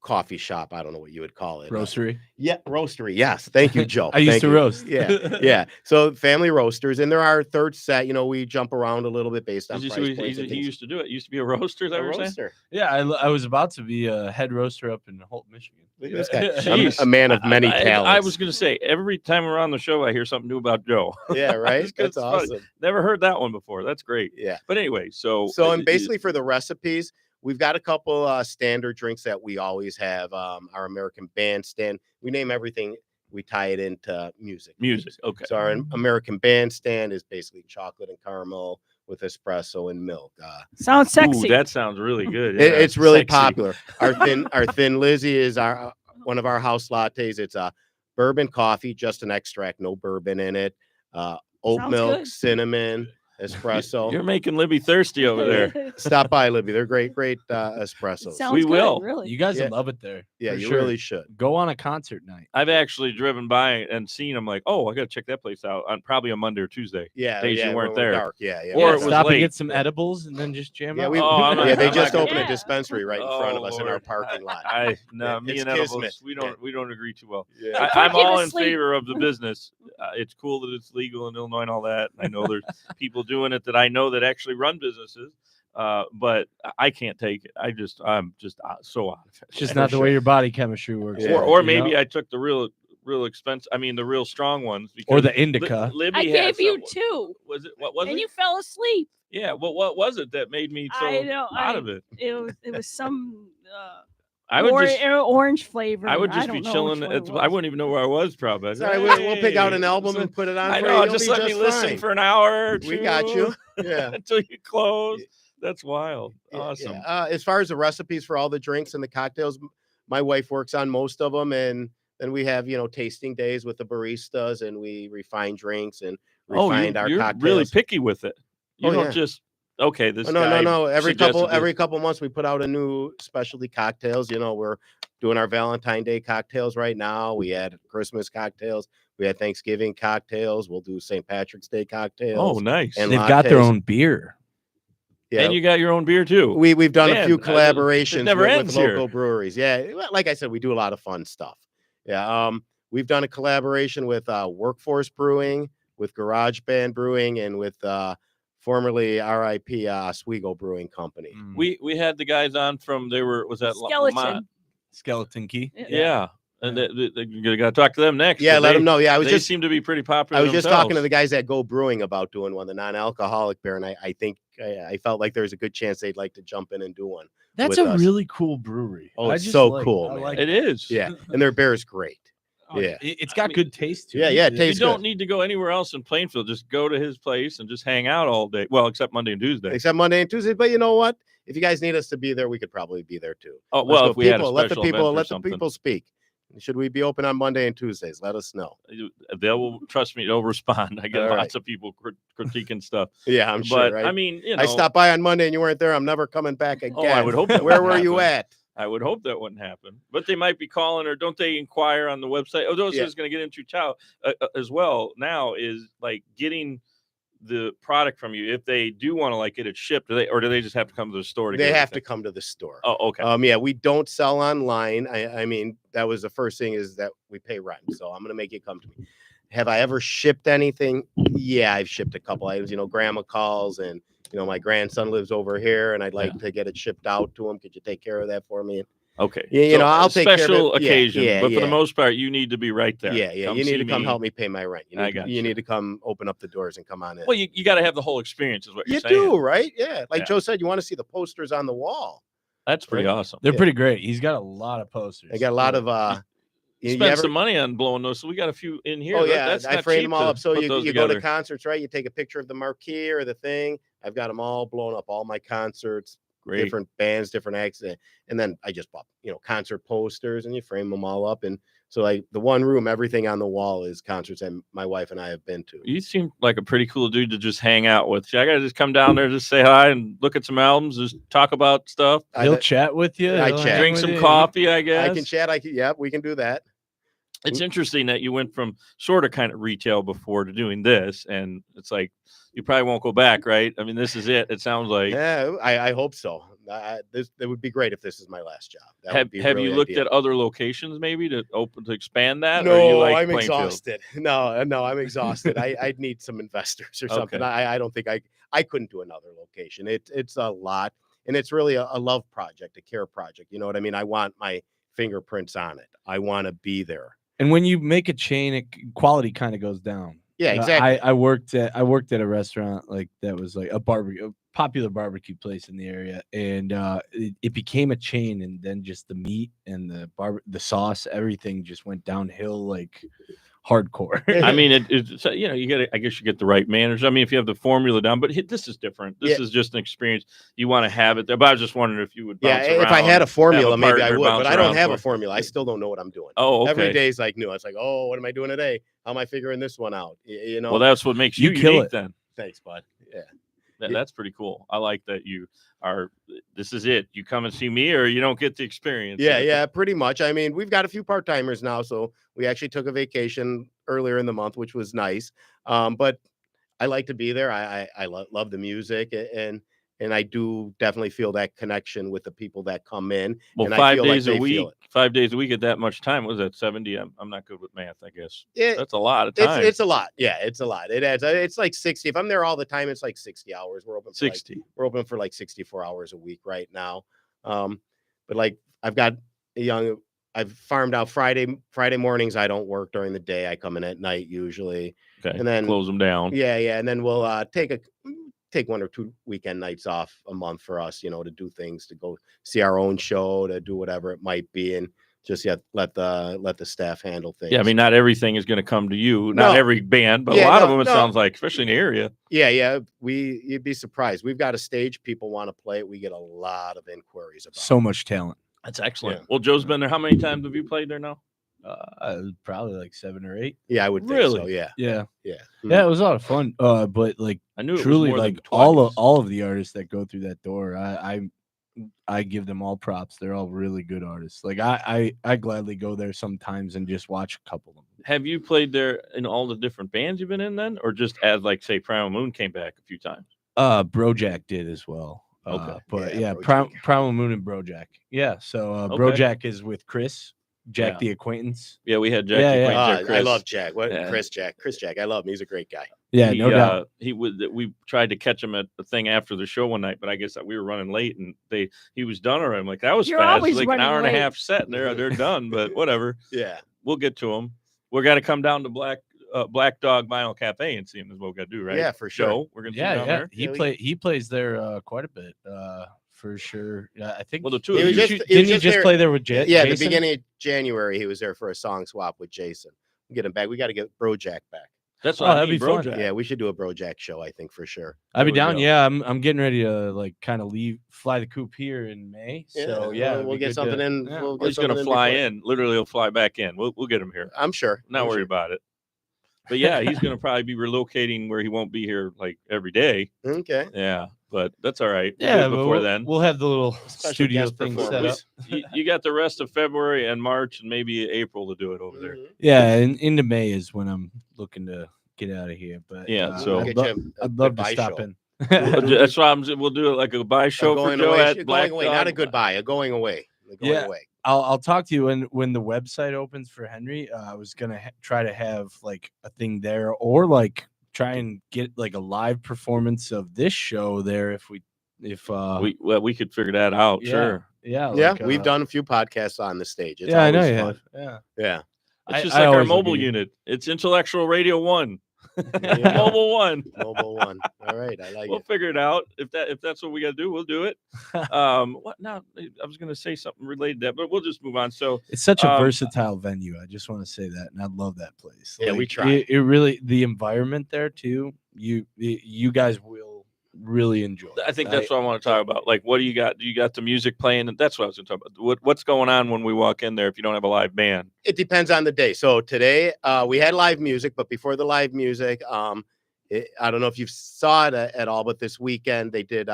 Speaker 4: coffee shop. I don't know what you would call it.
Speaker 3: Roastery.
Speaker 4: Yeah, roastery. Yes, thank you, Joe.
Speaker 3: I used
Speaker 4: Thank
Speaker 3: to
Speaker 4: you.
Speaker 3: roast.
Speaker 4: Yeah. So family roasters, and they're our third set. We jump around a little bit based on price points.
Speaker 1: He used to do it. Used to be a roaster. Is that
Speaker 4: A
Speaker 1: what you're saying?
Speaker 4: roaster.
Speaker 3: Yeah, I was about to be a head roaster up in Holt, Michigan.
Speaker 4: Look at this guy.
Speaker 1: Jeez.
Speaker 4: I'm a man of many
Speaker 1: I
Speaker 4: talents.
Speaker 1: was going to say, every time we're on the show, I hear something new about Joe.
Speaker 4: Yeah, right.
Speaker 1: It's 'cause
Speaker 4: That's
Speaker 1: it's funny.
Speaker 4: awesome.
Speaker 1: Never heard that one before. That's great.
Speaker 4: Yeah.
Speaker 1: But anyway, so
Speaker 4: And basically for the recipes, we've got a couple standard drinks that we always have. Our American Bandstand. We name everything. We tie it into music.
Speaker 1: Okay.
Speaker 4: So our American Bandstand is basically chocolate and caramel with espresso and milk.
Speaker 2: Sounds sexy.
Speaker 1: Ooh, that sounds really good.
Speaker 4: It's really
Speaker 1: Sexy.
Speaker 4: popular. Our Thin Lizzy is our one of our house lattes. It's a bourbon coffee, just an extract, no bourbon in it. Oat
Speaker 2: Sounds
Speaker 4: milk,
Speaker 2: good.
Speaker 4: cinnamon, espresso.
Speaker 1: You're making Libby thirsty over there.
Speaker 4: Stop by, Libby. They're great espressos.
Speaker 2: Sounds
Speaker 1: We
Speaker 2: good,
Speaker 1: will.
Speaker 2: Really.
Speaker 3: You guys
Speaker 4: Yeah.
Speaker 3: would love it there.
Speaker 4: Yeah,
Speaker 3: for
Speaker 4: you
Speaker 3: sure.
Speaker 4: really should.
Speaker 3: Go on a concert night.
Speaker 1: I've actually driven by and seen them like, oh, I got to check that place out on probably a Monday or Tuesday.
Speaker 4: Yeah,
Speaker 1: Days you
Speaker 4: when
Speaker 1: weren't
Speaker 4: we're
Speaker 1: there.
Speaker 4: dark. Yeah.
Speaker 1: Or
Speaker 3: Yeah,
Speaker 1: it was
Speaker 3: stop
Speaker 1: late.
Speaker 3: and get some edibles and then just jam
Speaker 4: Yeah,
Speaker 3: out.
Speaker 1: I'm not-
Speaker 4: they
Speaker 1: I'm
Speaker 4: just
Speaker 1: not
Speaker 4: opened
Speaker 2: gonna-
Speaker 4: a dispensary right in front of us in our
Speaker 1: Lord.
Speaker 4: parking lot.
Speaker 1: Me
Speaker 4: It's
Speaker 1: and edibles,
Speaker 4: kismet.
Speaker 1: we don't agree too well.
Speaker 4: Yeah.
Speaker 1: I'm
Speaker 2: Keep
Speaker 1: all
Speaker 2: it
Speaker 1: in
Speaker 2: asleep.
Speaker 1: favor of the business. It's cool that it's legal in Illinois and all that. I know there's people doing it that I know that actually run businesses, but I can't take it. I'm just so out of it.
Speaker 3: It's just not the way your body chemistry works.
Speaker 4: Yeah.
Speaker 1: Or
Speaker 3: you
Speaker 1: maybe
Speaker 3: know?
Speaker 1: I took the real expensive. I mean, the real strong ones. Because
Speaker 3: Or the indica.
Speaker 1: Libby
Speaker 2: I
Speaker 1: had
Speaker 2: gave you
Speaker 1: some-
Speaker 2: two,
Speaker 1: Was it what was
Speaker 2: and
Speaker 1: it?
Speaker 2: you fell asleep.
Speaker 1: Yeah. Well, what was it that made me so
Speaker 2: I know,
Speaker 1: out of it?
Speaker 2: It was some
Speaker 1: I would just.
Speaker 2: orange flavor.
Speaker 1: I would just
Speaker 2: don't
Speaker 1: be
Speaker 2: know
Speaker 1: chilling.
Speaker 2: which one it
Speaker 1: I
Speaker 2: was.
Speaker 1: wouldn't even know where I was. Probably.
Speaker 4: Sorry, we'll pick out an album and put it on.
Speaker 1: I
Speaker 4: for
Speaker 1: know.
Speaker 4: you. You'll
Speaker 1: Just
Speaker 4: be
Speaker 1: let me listen
Speaker 4: fine.
Speaker 1: for an hour or two.
Speaker 4: We got you. Yeah.
Speaker 1: Until you close. That's wild.
Speaker 4: Yeah,
Speaker 1: Awesome.
Speaker 4: yeah. As far as the recipes for all the drinks and the cocktails, my wife works on most of them, and then we have tasting days with the baristas, and we refine drinks and refine our
Speaker 1: you're
Speaker 4: cocktails.
Speaker 1: really picky with it. You
Speaker 4: Oh,
Speaker 1: don't
Speaker 4: yeah.
Speaker 1: just this.
Speaker 4: Oh, no.
Speaker 1: guy
Speaker 4: Every
Speaker 1: suggested this.
Speaker 4: couple months we put out a new specialty cocktails. We're doing our Valentine Day cocktails right now. We had Christmas cocktails. We had Thanksgiving cocktails. We'll do St. Patrick's Day cocktails.
Speaker 1: Oh, nice.
Speaker 4: And
Speaker 3: They've got their
Speaker 4: lattes.
Speaker 3: own beer.
Speaker 4: Yeah.
Speaker 1: And you got your own beer too.
Speaker 4: We've done a few
Speaker 1: Man,
Speaker 4: collaborations
Speaker 1: it never
Speaker 4: with
Speaker 1: ends
Speaker 4: local
Speaker 1: here.
Speaker 4: breweries. Yeah, like I said, we do a lot of fun stuff. Yeah, we've done a collaboration with Workforce Brewing, with Garage Band Brewing, and with formerly RIP Oswego Brewing Company.
Speaker 1: We had the guys on from was that
Speaker 2: Skeleton.
Speaker 3: Skeleton Key.
Speaker 1: Yeah. And you got to talk to them next.
Speaker 4: Yeah, let them know. Yeah,
Speaker 1: They seem to be pretty popular.
Speaker 4: I was just talking to
Speaker 1: themselves.
Speaker 4: the guys at Go Brewing about doing one, the non-alcoholic beer, and I think I felt like there's a good chance they'd like to jump in and do one.
Speaker 3: That's
Speaker 4: with
Speaker 3: a
Speaker 4: us.
Speaker 3: really cool brewery.
Speaker 4: Oh,
Speaker 3: I
Speaker 4: it's
Speaker 3: just
Speaker 4: so cool,
Speaker 3: I
Speaker 4: man.
Speaker 3: like
Speaker 1: It is.
Speaker 4: Yeah, and their beer is great. Yeah.
Speaker 3: It's got good taste to
Speaker 4: Yeah,
Speaker 3: it.
Speaker 4: yeah, it
Speaker 1: You
Speaker 4: tastes
Speaker 1: don't
Speaker 4: good.
Speaker 1: need to go anywhere else in Plainfield. Just go to his place and just hang out all day. Well, except Monday and Tuesday.
Speaker 4: Except Monday and Tuesday, but you know what? If you guys need us to be there, we could probably be there too.
Speaker 1: Oh
Speaker 4: Let's
Speaker 1: well,
Speaker 4: go.
Speaker 1: if we had a
Speaker 4: let the
Speaker 1: special
Speaker 4: people
Speaker 1: event or
Speaker 4: let the
Speaker 1: something,
Speaker 4: people speak. Should we be open on Monday and Tuesdays? Let us know.
Speaker 1: they will trust me. They'll respond. I get
Speaker 4: All
Speaker 1: lots of people critiquing stuff.
Speaker 4: Yeah, I'm
Speaker 1: But
Speaker 4: sure. Right?
Speaker 1: I mean,
Speaker 4: I stopped by on Monday and you weren't there. I'm never coming back again.
Speaker 1: Oh, I would hope that
Speaker 4: Where
Speaker 1: wouldn't
Speaker 4: were you
Speaker 1: happen.
Speaker 4: at?
Speaker 1: I would hope that wouldn't happen, but they might be calling, or don't they inquire on the website? Oh, those
Speaker 4: Yeah.
Speaker 1: is going to get into as well. Now is like getting the product from you. If they do want to get it shipped, or do they just have to come to the store?
Speaker 4: They
Speaker 1: get
Speaker 4: have to
Speaker 1: everything?
Speaker 4: come to the store.
Speaker 1: Oh, okay.
Speaker 4: Yeah, we don't sell online. I mean, that was the first thing, is that we pay rent. So I'm gonna make you come to me. Have I ever shipped anything? Yeah, I've shipped a couple items. Grandma calls, and my grandson lives over here, and I'd like to get it shipped out to him. Could you take care of that for me?
Speaker 1: Okay.
Speaker 4: Yeah,
Speaker 1: So,
Speaker 4: I'll take care of it.
Speaker 1: special
Speaker 4: Yeah,
Speaker 1: occasion,
Speaker 4: yeah,
Speaker 1: but for
Speaker 4: yeah.
Speaker 1: the most part, you need to be right there.
Speaker 4: Yeah.
Speaker 1: Come
Speaker 4: You need
Speaker 1: see
Speaker 4: to come
Speaker 1: me.
Speaker 4: help me pay my rent.
Speaker 1: I
Speaker 4: You
Speaker 1: got
Speaker 4: you
Speaker 1: you.
Speaker 4: need to come open up the doors and come on in.
Speaker 1: Well, you got to have the whole experience, is what you're
Speaker 4: You
Speaker 1: saying.
Speaker 4: do, right? Yeah. Like
Speaker 1: Yeah.
Speaker 4: Joe said, you want to see the posters on the wall.
Speaker 1: That's pretty awesome.
Speaker 3: They're
Speaker 4: Yeah.
Speaker 3: pretty great. He's got a lot of posters.
Speaker 4: I got a lot of
Speaker 1: You spent some money on blowing those, so we got a few in here.
Speaker 4: Oh
Speaker 1: That-
Speaker 4: yeah,
Speaker 1: that's
Speaker 4: I
Speaker 1: not
Speaker 4: frame
Speaker 1: cheap
Speaker 4: them all
Speaker 1: to
Speaker 4: up. So
Speaker 1: put
Speaker 4: you
Speaker 1: those
Speaker 4: go to
Speaker 1: together.
Speaker 4: concerts, right? You take a picture of the marquee or the thing. I've got them all blown up, all my concerts,
Speaker 1: Great.
Speaker 4: different bands, different acts, and then I just bought concert posters, and you frame them all up and So like the one room, everything on the wall is concerts that my wife and I have been to.
Speaker 1: You seem like a pretty cool dude to just hang out with. I gotta just come down there, just say hi and look at some albums, just talk about stuff.
Speaker 3: He'll chat with you.
Speaker 4: I
Speaker 3: he'll
Speaker 4: chat.
Speaker 3: hang
Speaker 1: Drink
Speaker 3: with
Speaker 1: some
Speaker 3: you.
Speaker 1: coffee, I guess.
Speaker 4: I can chat. Yeah, we can do that.
Speaker 1: It's interesting that you went from sort of kind of retail before to doing this, and it's like you probably won't go back, right? I mean, this is it. It sounds like.
Speaker 4: Yeah, I hope so. It would be great if this is my last job. That would be
Speaker 1: Have
Speaker 4: really
Speaker 1: you looked
Speaker 4: ideal.
Speaker 1: at other locations maybe to expand that?
Speaker 4: No,
Speaker 1: or you like
Speaker 4: I'm
Speaker 1: Plainfield?
Speaker 4: exhausted. No, I'm exhausted. I'd need some investors or something.
Speaker 1: Okay.
Speaker 4: I don't think I couldn't do another location. It's a lot, and it's really a love project, a care project. You know what I mean? I want my fingerprints on it. I want to be there.
Speaker 3: And when you make a chain, quality kind of goes down.
Speaker 4: Yeah, exactly.
Speaker 3: I worked at a restaurant like that was like a popular barbecue place in the area, and it became a chain, and then just the meat and the sauce, everything just went downhill like hardcore.
Speaker 1: I mean, it's you get I guess you get the right manager. I mean, if you have the formula down, but this is different. This is just an experience. You want to have it there. But I was just wondering if you would. Bounce
Speaker 4: If I
Speaker 1: around,
Speaker 4: had a formula,
Speaker 1: have a
Speaker 4: maybe I
Speaker 1: partner
Speaker 4: would. But
Speaker 1: bounce
Speaker 4: I don't
Speaker 1: around
Speaker 4: have
Speaker 1: for
Speaker 4: a
Speaker 1: it.
Speaker 4: formula. I still don't know what I'm doing.
Speaker 1: Oh, okay.
Speaker 4: Every day is like new. It's like, oh, what am I doing today? How am I figuring this one out? You know.
Speaker 1: Well, that's what makes you
Speaker 3: kill
Speaker 1: unique
Speaker 3: it.
Speaker 1: then.
Speaker 4: Thanks, bud. Yeah.
Speaker 1: That's pretty cool. I like that you are. This is it. You come and see me, or you don't get the experience.
Speaker 4: Yeah, pretty much. I mean, we've got a few part-timers now, so we actually took a vacation earlier in the month, which was nice. But I like to be there. I love the music, and I do definitely feel that connection with the people that come in.
Speaker 1: Well,
Speaker 4: and
Speaker 1: 5
Speaker 4: I feel
Speaker 1: days
Speaker 4: like
Speaker 1: a
Speaker 4: they
Speaker 1: week.
Speaker 4: feel it.
Speaker 1: 5 days a week at that much time. What was that 70? I'm not good with math. I guess
Speaker 4: Yeah,
Speaker 1: that's a lot of time.
Speaker 4: it's a lot. Yeah, it's a lot. It adds. It's like 60. If I'm there all the time, it's like 60 hours. We're open for
Speaker 1: 60.
Speaker 4: we're open for like 64 hours a week right now. But like I've got I've farmed out Friday mornings. I don't work during the day. I come in at night usually.
Speaker 1: Okay,
Speaker 4: and then
Speaker 1: close them down.
Speaker 4: Yeah, and then we'll take 1 or 2 weekend nights off a month for us, to do things, to go see our own show, to do whatever it might be, and just let the staff handle things.
Speaker 1: Yeah, I mean, not everything is going to come to you.
Speaker 4: No.
Speaker 1: Not every band, but a lot of them. It sounds like, especially in the area.
Speaker 4: Yeah. You'd be surprised. We've got a stage. People want to play it. We get a lot of inquiries about.
Speaker 3: So much talent.
Speaker 1: That's excellent.
Speaker 4: Yeah.
Speaker 1: Well, Joe's been there. How many times have you played there now?
Speaker 3: Probably like 7 or 8.
Speaker 4: Yeah, I would think
Speaker 1: Really?
Speaker 4: so. Yeah.
Speaker 3: Yeah.
Speaker 4: Yeah.
Speaker 3: Yeah, it was a lot of fun. But like
Speaker 1: I knew it
Speaker 3: truly,
Speaker 1: was more than
Speaker 3: like
Speaker 1: twice.
Speaker 3: all of the artists that go through that door, I give them all props. They're all really good artists. Like I gladly go there sometimes and just watch a couple of them.
Speaker 1: Have you played there in all the different bands you've been in then, or just as like say Primal Moon came back a few times?
Speaker 3: Brojack did as well.
Speaker 1: Okay.
Speaker 3: But
Speaker 4: Yeah,
Speaker 3: yeah,
Speaker 4: Brojack.
Speaker 3: Primal Moon and Brojack. Yeah. So
Speaker 1: Okay.
Speaker 3: Brojack is with Chris, Jack
Speaker 1: Yeah.
Speaker 3: the acquaintance.
Speaker 1: Yeah, we had Jack.
Speaker 3: Yeah,
Speaker 1: the
Speaker 3: yeah.
Speaker 1: Acquaintance there,
Speaker 4: I
Speaker 1: Chris.
Speaker 4: love Jack.
Speaker 1: Yeah.
Speaker 4: Chris Jack. I love him. He's a great guy.
Speaker 3: Yeah, no doubt.
Speaker 1: We tried to catch him at the thing after the show one night, but I guess that we were running late, and he was done already. I'm like, that was
Speaker 2: You're
Speaker 1: fast.
Speaker 2: always
Speaker 1: Like an
Speaker 2: running
Speaker 1: hour and a
Speaker 2: late.
Speaker 1: half set, and they're done. But whatever,
Speaker 4: Yeah.
Speaker 1: we'll get to them. We're gonna come down to Black Dog Vinyl Cafe and see him. Is what we got to do, right?
Speaker 4: Yeah, for sure.
Speaker 1: Joe, we're gonna see him down
Speaker 3: Yeah.
Speaker 1: there.
Speaker 3: He plays there quite a bit. For sure. Yeah, I think.
Speaker 1: Well, the two
Speaker 4: He
Speaker 1: of
Speaker 4: was
Speaker 1: you.
Speaker 4: just-
Speaker 3: Didn't you
Speaker 4: just
Speaker 3: just
Speaker 4: there-
Speaker 3: play there with
Speaker 4: Yeah,
Speaker 3: Jason?
Speaker 4: at the beginning of January, he was there for a song swap with Jason. We'll get him back. We got to get Brojack back.
Speaker 1: That's
Speaker 3: Oh,
Speaker 1: what I
Speaker 3: that'd
Speaker 1: mean,
Speaker 3: be fun.
Speaker 1: Brojack.
Speaker 4: Yeah, we should do a Brojack show, I think, for sure.
Speaker 3: I'd be
Speaker 1: There we
Speaker 3: down.
Speaker 1: go.
Speaker 3: Yeah, I'm getting ready to like kind of fly the coop here in May. So yeah, it'd
Speaker 4: we'll
Speaker 3: be
Speaker 4: get
Speaker 3: good
Speaker 4: something
Speaker 3: to-
Speaker 4: in.
Speaker 3: yeah.
Speaker 4: We'll
Speaker 1: Well,
Speaker 4: get
Speaker 1: he's gonna
Speaker 4: something
Speaker 1: fly
Speaker 4: before-
Speaker 1: in. Literally, he'll fly back in. We'll get him here.
Speaker 4: I'm sure.
Speaker 1: Not worried about it. But yeah, he's gonna probably be relocating where he won't be here like every day.
Speaker 4: Okay.
Speaker 1: Yeah, but that's all right. We'll do
Speaker 3: Yeah,
Speaker 1: it
Speaker 3: but
Speaker 1: before
Speaker 3: we'll,
Speaker 1: then.
Speaker 3: we'll have the little
Speaker 4: Special
Speaker 3: studio
Speaker 4: guest
Speaker 3: thing set up.
Speaker 4: performers.
Speaker 1: You got the rest of February and March and maybe April to do it over there.
Speaker 4: Mhm.
Speaker 3: Yeah, and into May is when I'm looking to get out of here. But
Speaker 1: Yeah, so-
Speaker 3: I'd,
Speaker 4: Get
Speaker 3: lo-
Speaker 4: you a
Speaker 3: I'd love to
Speaker 4: goodbye
Speaker 3: stop
Speaker 4: show.
Speaker 3: in.
Speaker 1: That's why we'll do it like a goodbye show for
Speaker 4: going
Speaker 1: Joe
Speaker 4: away,
Speaker 1: at Black
Speaker 4: going away, not a
Speaker 1: Dog.
Speaker 4: goodbye, a going away. A going
Speaker 3: Yeah.
Speaker 4: away.
Speaker 3: I'll talk to you when the website opens for Henry. I was gonna try to have like a thing there, or like try and get like a live performance of this show there if we
Speaker 1: We could figure that out.
Speaker 3: yeah,
Speaker 1: Sure.
Speaker 3: yeah
Speaker 4: Yeah,
Speaker 3: like,
Speaker 4: we've done a few podcasts on the stage. It's
Speaker 3: yeah, I know
Speaker 4: always
Speaker 3: you
Speaker 4: fun.
Speaker 3: have. Yeah,
Speaker 4: Yeah.
Speaker 1: It's just
Speaker 3: I
Speaker 1: like our
Speaker 3: always look
Speaker 1: mobile
Speaker 3: at you.
Speaker 1: unit. It's Intellectual Radio 1.
Speaker 4: Yeah.
Speaker 1: Mobile 1.
Speaker 4: Mobile one. All right, I like
Speaker 1: We'll
Speaker 4: it.
Speaker 1: figure it out. If that's what we got to do, we'll do it. What now? I was going to say something related to that, but we'll just move on. So
Speaker 3: it's such a
Speaker 1: Um,
Speaker 3: versatile venue. I just want to say that, and I love that place.
Speaker 4: Yeah, we
Speaker 3: Like,
Speaker 4: try.
Speaker 3: It really the environment there too. You guys will really enjoy.
Speaker 1: I think that's what I want to talk about. Like, what do you got? Do you got the music playing? And that's what I was going to talk about. What's going on when we walk in there if you don't have a live band?
Speaker 4: It depends on the day. So today we had live music, but before the live music, I don't know if you saw it at all, but this weekend they did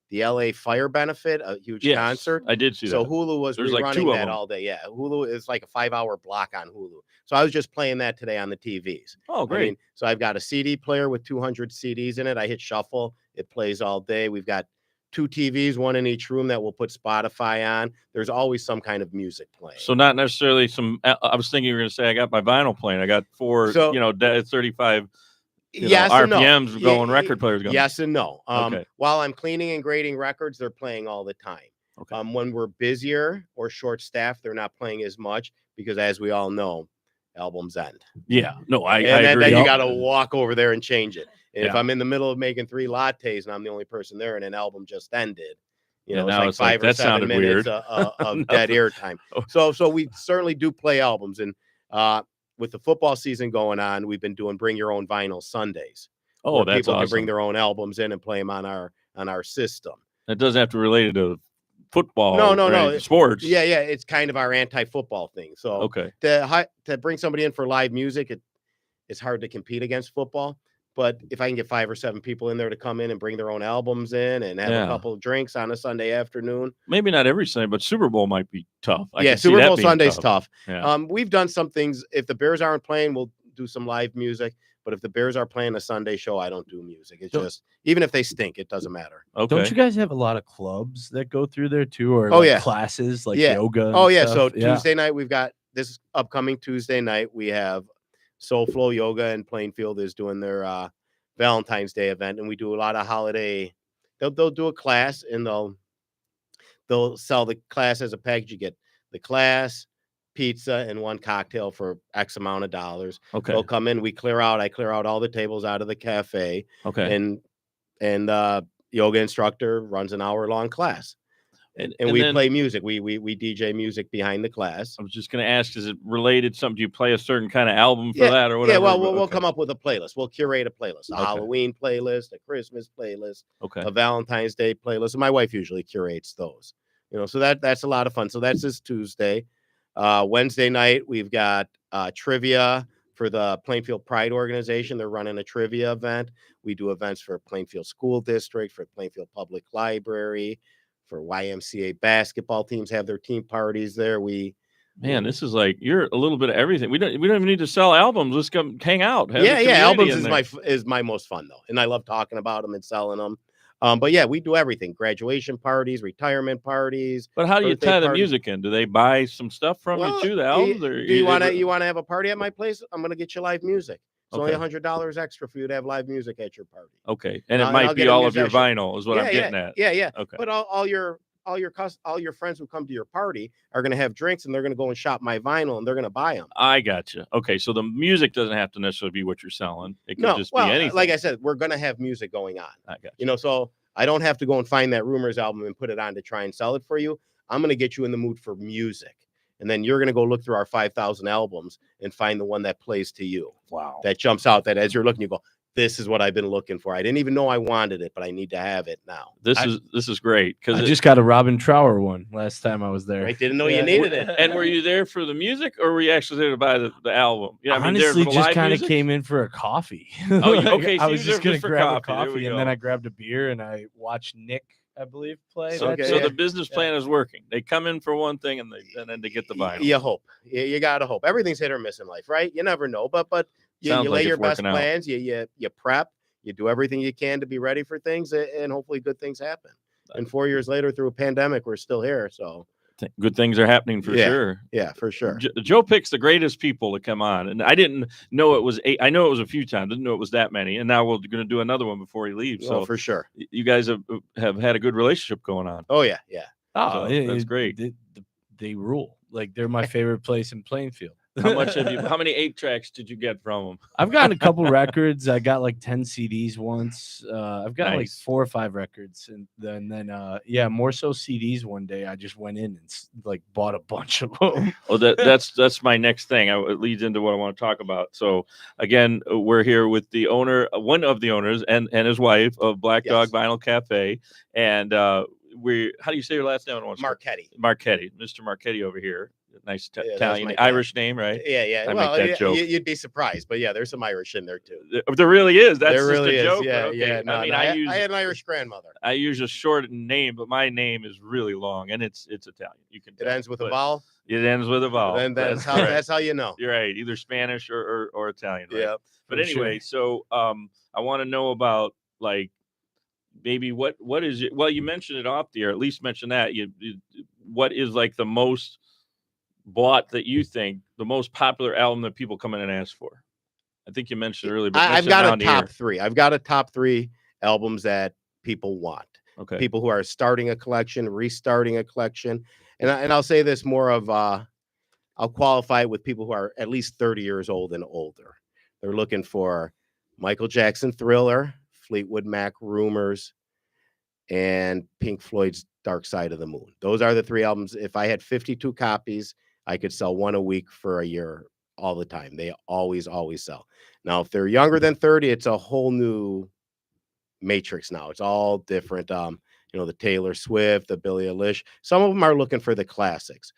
Speaker 4: the LA Fire Benefit, a huge concert.
Speaker 1: I did see
Speaker 4: so
Speaker 1: that.
Speaker 4: Hulu was
Speaker 1: There's like
Speaker 4: rerunning
Speaker 1: two of
Speaker 4: that
Speaker 1: them.
Speaker 4: all day. Yeah, Hulu is like a 5-hour block on Hulu. So I was just playing that today on the TVs.
Speaker 1: Oh, great.
Speaker 4: So I've got a CD player with 200 CDs in it. I hit shuffle. It plays all day. We've got 2 TVs, one in each room that we'll put Spotify on. There's always some kind of music playing.
Speaker 1: So not necessarily some. I was thinking you were going to say I got my vinyl playing. I got 4, 35.
Speaker 4: Yes
Speaker 1: RPMs
Speaker 4: and no.
Speaker 1: going, record players going.
Speaker 4: Yes and no.
Speaker 1: Okay.
Speaker 4: While I'm cleaning and grading records, they're playing all the time.
Speaker 1: Okay.
Speaker 4: When we're busier or short staffed, they're not playing as much because, as we all know, albums end.
Speaker 1: Yeah. No, I
Speaker 4: agree.
Speaker 1: agree.
Speaker 4: Then you got to walk over there and change it. And
Speaker 1: Yeah.
Speaker 4: if I'm in the middle of making 3 lattes and I'm the only person there and an album just ended,
Speaker 1: now
Speaker 4: it's like 5 or 7 minutes of dead air time. So we certainly do play albums. And with the football season going on, we've been doing Bring Your Own Vinyl Sundays.
Speaker 1: Oh, that's
Speaker 4: people
Speaker 1: awesome.
Speaker 4: can bring their own albums in and play them on our system.
Speaker 1: It doesn't have to relate it to football.
Speaker 4: No.
Speaker 1: Sports.
Speaker 4: Yeah. It's kind of our anti-football thing. So
Speaker 1: okay,
Speaker 4: to bring somebody in for live music, it's hard to compete against football. But if I can get 5 or 7 people in there to come in and bring their own albums in and have a couple of drinks on a Sunday afternoon.
Speaker 1: Maybe not every Sunday, but Super Bowl might be tough.
Speaker 4: Super Bowl Sunday's tough.
Speaker 1: Yeah.
Speaker 4: We've done some things. If the Bears aren't playing, we'll do some live music. But if the Bears are playing a Sunday show, I don't do music. It's just, even if they stink, it doesn't matter.
Speaker 1: Okay.
Speaker 3: Don't you guys have a lot of clubs that go through there too? Or classes like yoga?
Speaker 4: So Tuesday night, we've got this upcoming Tuesday night. We have Soul Flow Yoga in Plainfield is doing their Valentine's Day event. And we do a lot of holiday. They'll do a class and they'll sell the class as a package. You get the class, pizza, and 1 cocktail for X amount of dollars.
Speaker 1: Okay.
Speaker 4: They'll come in, I clear out all the tables out of the cafe.
Speaker 1: Okay.
Speaker 4: And yoga instructor runs an hour-long class. And we play music. We DJ music behind the class.
Speaker 1: I was just going to ask, is it related something? Do you play a certain kind of album for that or whatever?
Speaker 4: Yeah, well, we'll come up with a playlist. We'll curate a playlist, a Halloween playlist, a Christmas playlist, a Valentine's Day playlist. And my wife usually curates those. So that's a lot of fun. So that's this Tuesday. Wednesday night, we've got trivia for the Plainfield Pride Organization. They're running a trivia event. We do events for Plainfield School District, for Plainfield Public Library, for YMCA basketball teams have their team parties there.
Speaker 1: This is like you're a little bit of everything. We don't even need to sell albums. Let's come hang out.
Speaker 4: Albums is my most fun though, and I love talking about them and selling them. But yeah, we do everything: graduation parties, retirement parties.
Speaker 1: But how do you tie the music in? Do they buy some stuff from you too? The albums?
Speaker 4: Do you want to have a party at my place? I'm going to get you live music. It's only $100 extra for you to have live music at your party.
Speaker 1: Okay, and it might be all of your vinyl, is what I'm getting at.
Speaker 4: Yeah.
Speaker 1: Okay,
Speaker 4: but all your friends who come to your party are going to have drinks, and they're going to go and shop my vinyl, and they're going to buy them.
Speaker 1: I gotcha. Okay, so the music doesn't have to necessarily be what you're selling. It could just be anything.
Speaker 4: Like I said, we're going to have music going on.
Speaker 1: I gotcha.
Speaker 4: So I don't have to go and find that Rumors album and put it on to try and sell it for you. I'm going to get you in the mood for music. And then you're going to go look through our 5,000 albums and find the one that plays to you.
Speaker 1: Wow.
Speaker 4: That jumps out, that as you're looking, you go, this is what I've been looking for. I didn't even know I wanted it, but I need to have it now.
Speaker 1: This is great.
Speaker 3: I just got a Robin Trower one last time I was there.
Speaker 4: I didn't know you needed it.
Speaker 1: And were you there for the music or were you actually there to buy the album?
Speaker 3: Honestly, just kind of came in for a coffee.
Speaker 1: Okay. So
Speaker 3: I was just going to grab a
Speaker 1: coffee
Speaker 3: coffee and then I grabbed a beer and I watched Nick, I believe, play.
Speaker 1: So the business plan is working. They come in for one thing and then they get the vinyl.
Speaker 4: You hope. You got to hope. Everything's hit or miss in life, right? You never know. But you lay your best plans. You prep. You do everything you can to be ready for things, and hopefully good things happen. And 4 years later, through a pandemic, we're still here. So
Speaker 1: good things are happening for sure.
Speaker 4: Yeah, for sure.
Speaker 1: Joe picks the greatest people to come on, and I didn't know it was 8. I know it was a few times. Didn't know it was that many, and now we're going to do another one before he leaves. So
Speaker 4: for sure,
Speaker 1: you guys have had a good relationship going on.
Speaker 4: Oh yeah.
Speaker 3: Oh,
Speaker 1: so that's great.
Speaker 3: They rule. Like they're my favorite place in Plainfield.
Speaker 1: How much have you? How many 8-tracks did you get from them?
Speaker 3: I've gotten a couple records. I got like 10 CDs once. I've got like
Speaker 1: Nice.
Speaker 3: 4 or 5 records, and then yeah, more so CDs. One day I just went in and like bought a bunch of them.
Speaker 1: Well, that's my next thing. It leads into what I want to talk about. So again, we're here with the owner, one of the owners, and his wife of Black Dog Vinyl Cafe, and how do you say your last name?
Speaker 4: Marchetti.
Speaker 1: Marchetti, Mr. Marchetti over here. Nice
Speaker 4: Yeah,
Speaker 1: Italian, Irish name, right?
Speaker 4: Yeah.
Speaker 1: I
Speaker 4: Well,
Speaker 1: make that joke.
Speaker 4: you'd be surprised, but yeah, there's some Irish in there too.
Speaker 1: There really is. That's
Speaker 4: there really
Speaker 1: just a
Speaker 4: is.
Speaker 1: joke.
Speaker 4: Yeah,
Speaker 1: okay.
Speaker 4: yeah. No,
Speaker 1: I mean,
Speaker 4: I
Speaker 1: I
Speaker 4: had an Irish grandmother.
Speaker 1: I use a shortened name, but my name is really long, and it's Italian. You can.
Speaker 4: It ends with a vowel.
Speaker 1: It ends with a vowel.
Speaker 4: Then that's how you know.
Speaker 1: You're right. Either Spanish or Italian. Right?
Speaker 4: Yeah.
Speaker 1: But anyway, so I want to know about like maybe what is it? Well, you mentioned it off the air. At least mention that. What is like the most bought that you think the most popular album that people come in and ask for? I think you mentioned earlier. But
Speaker 4: I've got a top 3. I've got a top 3 albums that people want.
Speaker 1: Okay.
Speaker 4: People who are starting a collection, restarting a collection, and I'll say this more of I'll qualify it with people who are at least 30 years old and older. They're looking for Michael Jackson Thriller, Fleetwood Mac Rumors, and Pink Floyd's Dark Side of the Moon. Those are the 3 albums. If I had 52 copies, I could sell one a week for a year all the time. They always sell. Now, if they're younger than 30, it's a whole new matrix now. It's all different. The Taylor Swift, the Billie Eilish. Some of them are looking for the classics,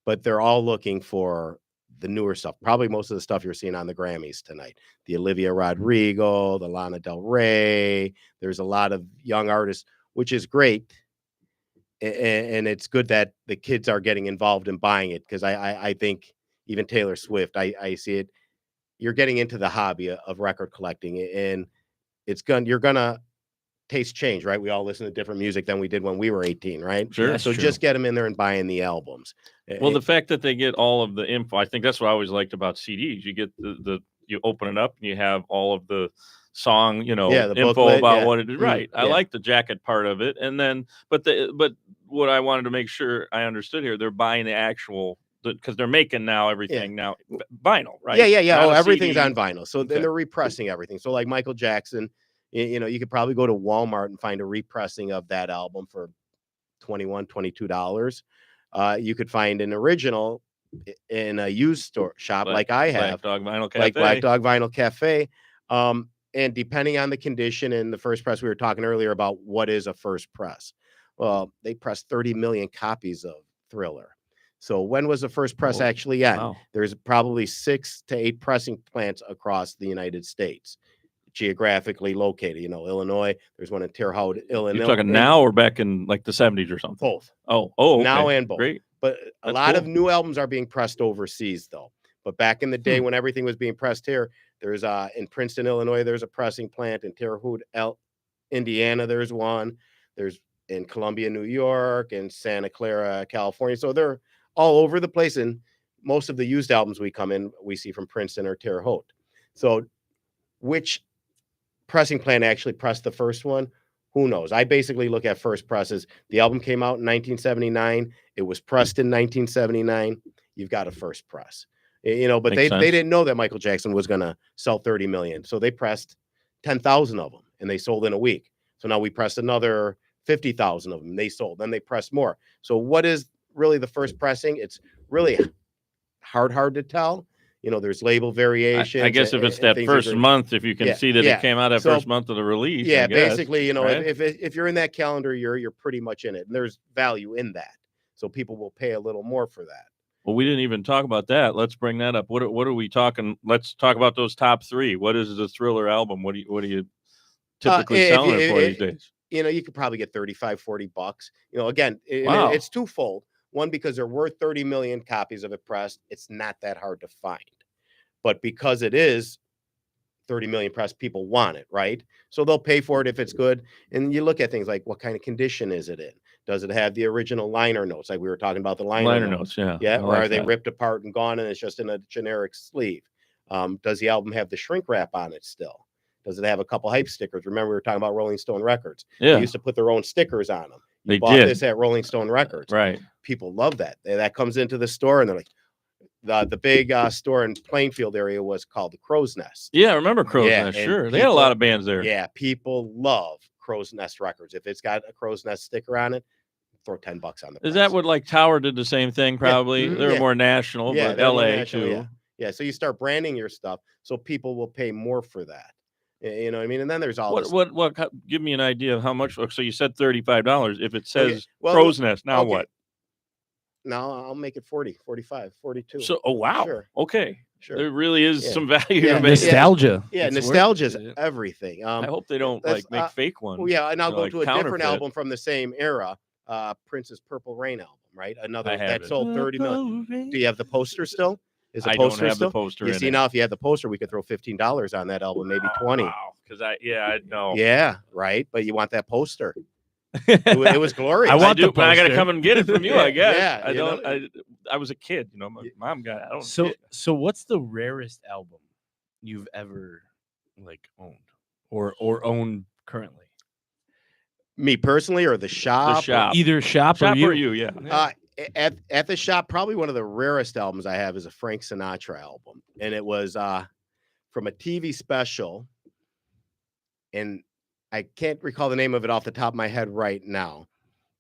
Speaker 4: but they're all looking for the newer stuff. Probably most of the stuff you're seeing on the Grammys tonight. The Olivia Rodrigo, the Lana Del Rey. There's a lot of young artists, which is great. And it's good that the kids are getting involved in buying it, because I think even Taylor Swift, I see it. You're getting into the hobby of record collecting, and you're gonna taste change, right? We all listen to different music than we did when we were 18, right?
Speaker 1: Sure.
Speaker 3: That's
Speaker 4: So
Speaker 3: true.
Speaker 4: just get them in there and buying the albums.
Speaker 1: Well, the fact that they get all of the info, I think that's what I always liked about CDs. You get you open it up and you have all of the song, the info
Speaker 4: booklet,
Speaker 1: about what it is. Right. I
Speaker 4: yeah.
Speaker 1: like the jacket part of it. And then, but what I wanted to make sure I understood here, they're buying the actual, because they're making now everything now vinyl, right?
Speaker 4: Yeah.
Speaker 1: Not a
Speaker 4: Everything's
Speaker 1: CD.
Speaker 4: on vinyl. So then they're repressing everything. So like Michael Jackson, you could probably go to Walmart and find a repressing of that album for $21, $22. You could find an original in a used shop like I have,
Speaker 1: Black Dog Vinyl Cafe.
Speaker 4: like Black Dog Vinyl Cafe. And depending on the condition, and the first press, we were talking earlier about what is a first press. Well, they pressed 30 million copies of Thriller. So when was the first press actually end?
Speaker 1: Wow.
Speaker 4: There's probably 6 to 8 pressing plants across the United States, geographically located. Illinois, there's one in Terre Haute, Illinois.
Speaker 1: You're talking now or back in like the 70s or something?
Speaker 4: Both.
Speaker 1: Oh, okay.
Speaker 4: Now and both.
Speaker 1: Great.
Speaker 4: But a lot of new albums are being pressed overseas, though. But back in the day when everything was being pressed here, there's in Princeton, Illinois, there's a pressing plant. In Terre Haute, Indiana, there's one. There's in Columbia, New York, and Santa Clara, California. So they're all over the place. And most of the used albums we see from Princeton or Terre Haute. So which pressing plant actually pressed the first one? Who knows? I basically look at first presses. The album came out in 1979. It was pressed in 1979. You've got a first press. But they didn't know that Michael Jackson was going to sell 30 million. So they pressed 10,000 of them and they sold in a week. So now we pressed another 50,000 of them. They sold. Then they pressed more. So what is really the first pressing? It's really hard to tell. There's label variations.
Speaker 1: I guess if it's that first month, if you can see that it came out that first month of the release.
Speaker 4: Yeah, basically, right? if you're in that calendar, you're pretty much in it. And there's value in that. So people will pay a little more for that.
Speaker 1: Well, we didn't even talk about that. Let's bring that up. What are we talking? Let's talk about those top 3. What is the Thriller album? What are you typically selling it for these days?
Speaker 4: You could probably get $35-$40. Again, it's twofold. One, because they're worth 30 million copies of it pressed. It's not that hard to find. But because it is 30 million pressed, people want it, right? So they'll pay for it if it's good. And you look at things like, what kind of condition is it in? Does it have the original liner notes? Like we were talking about the liner notes.
Speaker 1: Yeah.
Speaker 4: Yeah. Or are they ripped apart and gone and it's just in a generic sleeve? Does the album have the shrink wrap on it still? Does it have a couple hype stickers? Remember, we were talking about Rolling Stone Records.
Speaker 1: Yeah.
Speaker 4: They used to put their own stickers on them.
Speaker 1: They
Speaker 4: bought
Speaker 1: did
Speaker 4: this at Rolling Stone Records.
Speaker 1: Right.
Speaker 4: People love that. That comes into the store and they're like, The big store in Plainfield area was called the Crow's Nest.
Speaker 1: Yeah, I remember Crow's
Speaker 4: Yeah,
Speaker 1: Nest.
Speaker 4: and
Speaker 1: Sure, they had a lot of bands there.
Speaker 4: Yeah, people love Crow's Nest records. If it's got a Crow's Nest sticker on it, throw $10 on the price.
Speaker 1: Is that what like Tower did the same thing? Probably
Speaker 4: mhm,
Speaker 1: they were
Speaker 4: yeah.
Speaker 1: more national,
Speaker 4: Yeah,
Speaker 1: but
Speaker 4: they're more
Speaker 1: LA
Speaker 4: national,
Speaker 1: too.
Speaker 4: Yeah, so you start branding your stuff, so people will pay more for that. You know what I mean? And then there's all this.
Speaker 1: What? Give me an idea of how much. So you said $35. If it says
Speaker 4: well,
Speaker 1: Crow's Nest, now
Speaker 4: okay.
Speaker 1: what?
Speaker 4: Now I'll make it 40, 45, 42.
Speaker 1: So, oh wow,
Speaker 4: Sure.
Speaker 1: Okay,
Speaker 4: Sure.
Speaker 1: There really is
Speaker 4: Yeah.
Speaker 1: some value
Speaker 4: Yeah,
Speaker 1: to make.
Speaker 3: Nostalgia.
Speaker 4: Yeah,
Speaker 3: It's
Speaker 4: nostalgia is
Speaker 3: worth it.
Speaker 4: everything.
Speaker 1: I hope they don't
Speaker 4: that's,
Speaker 1: like make fake ones.
Speaker 4: Well, yeah, and I'll
Speaker 1: you know,
Speaker 4: go
Speaker 1: like
Speaker 4: to a different
Speaker 1: counterfeit.
Speaker 4: album from the same era. Prince's Purple Rain album, right? Another
Speaker 1: I have
Speaker 4: that
Speaker 1: it.
Speaker 4: sold 30 million. Do you have the poster still? Is the
Speaker 1: I don't
Speaker 4: poster
Speaker 1: have
Speaker 4: still?
Speaker 1: the poster.
Speaker 4: You
Speaker 1: in
Speaker 4: see
Speaker 1: it.
Speaker 4: now, if you had the poster, we could throw $15 on that album, maybe 20.
Speaker 1: Wow, because I know.
Speaker 4: Yeah, right. But you want that poster? It was glorious.
Speaker 3: I
Speaker 1: I
Speaker 3: want
Speaker 1: do,
Speaker 3: the
Speaker 1: but I got to
Speaker 3: poster.
Speaker 1: come and get it from you. I guess.
Speaker 4: Yeah,
Speaker 1: I
Speaker 4: you
Speaker 1: don't.
Speaker 4: know.
Speaker 1: I was a kid. You know, my mom got it. I don't.
Speaker 3: So what's the rarest album you've ever like owned or owned currently?
Speaker 4: Me personally, or the shop?
Speaker 1: The shop.
Speaker 3: Either shop
Speaker 1: Shop
Speaker 3: or
Speaker 1: or
Speaker 3: you.
Speaker 1: you? Yeah.
Speaker 4: At the shop, probably one of the rarest albums I have is a Frank Sinatra album, and it was from a TV special, and I can't recall the name of it off the top of my head right now,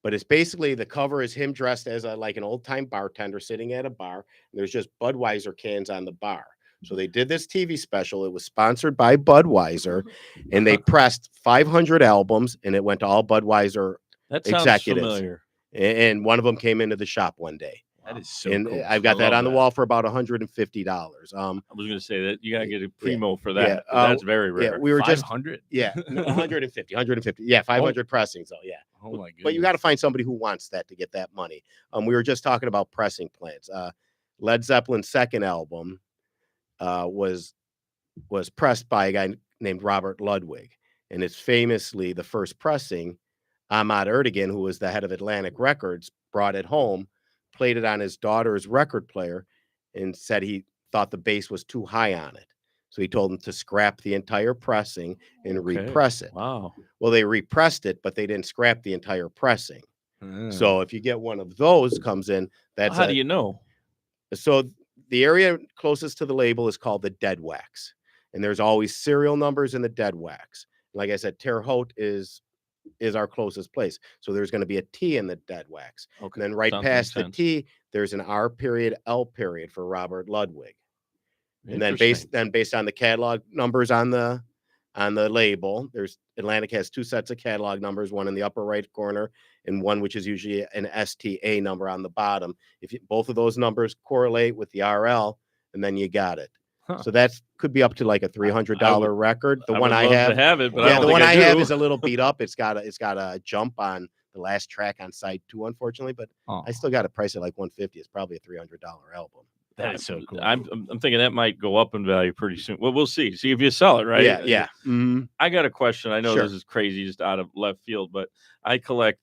Speaker 4: but it's basically the cover is him dressed as like an old time bartender sitting at a bar. And there's just Budweiser cans on the bar. So they did this TV special. It was sponsored by Budweiser, and they pressed 500 albums, and it went to all Budweiser
Speaker 1: That sounds
Speaker 4: executives.
Speaker 1: familiar.
Speaker 4: And one of them came into the shop one day.
Speaker 3: That is so
Speaker 4: And
Speaker 3: cool.
Speaker 4: I've got
Speaker 1: I
Speaker 4: that
Speaker 1: love
Speaker 4: on the
Speaker 1: that.
Speaker 4: wall for about $150.
Speaker 1: I was going to say that you got to get a primo for that.
Speaker 4: yeah,
Speaker 1: That's very rare.
Speaker 4: Yeah, we were just
Speaker 3: 500.
Speaker 4: yeah, no, 150. Yeah, 500 pressings though. Yeah.
Speaker 3: Oh my goodness.
Speaker 4: But you got to find somebody who wants that to get that money. We were just talking about pressing plants. Led Zeppelin's second album was pressed by a guy named Robert Ludwig, and it's famously the first pressing. Ahmad Erdogan, who was the head of Atlantic Records, brought it home, played it on his daughter's record player, and said he thought the bass was too high on it. So he told him to scrap the entire pressing and repress it.
Speaker 1: Wow.
Speaker 4: Well, they repressed it, but they didn't scrap the entire pressing.
Speaker 3: Mm.
Speaker 4: So if you get one of those comes in, that's
Speaker 1: How do you know?
Speaker 4: So the area closest to the label is called the dead wax, and there's always serial numbers in the dead wax. Like I said, Terre Haute is our closest place. So there's going to be a T in the dead wax.
Speaker 1: Okay.
Speaker 4: And then right
Speaker 1: Sounds
Speaker 4: past the
Speaker 1: intense.
Speaker 4: T, there's an R period, L period for Robert Ludwig. And then
Speaker 1: Interesting.
Speaker 4: based on the catalog numbers on the label, there's Atlantic has two sets of catalog numbers, one in the upper right corner and one which is usually an STA number on the bottom. If both of those numbers correlate with the RL, and then you got it.
Speaker 1: Huh.
Speaker 4: So that could be up to like a $300 record. The one I
Speaker 1: would love
Speaker 4: have
Speaker 1: to have it, but I
Speaker 4: yeah,
Speaker 1: don't
Speaker 4: the
Speaker 1: think
Speaker 4: one I have
Speaker 1: do.
Speaker 4: is a little beat up. It's got a jump on the last track on side 2, unfortunately, but I still got a price at like $150. It's probably a $300 album.
Speaker 3: That is so cool.
Speaker 1: I'm thinking that might go up in value pretty soon. Well, we'll see. See if you sell it, right?
Speaker 4: Yeah. Mm-hmm.
Speaker 1: I got a question. I know
Speaker 4: Sure.
Speaker 1: this is crazy, just out of left field, but I collect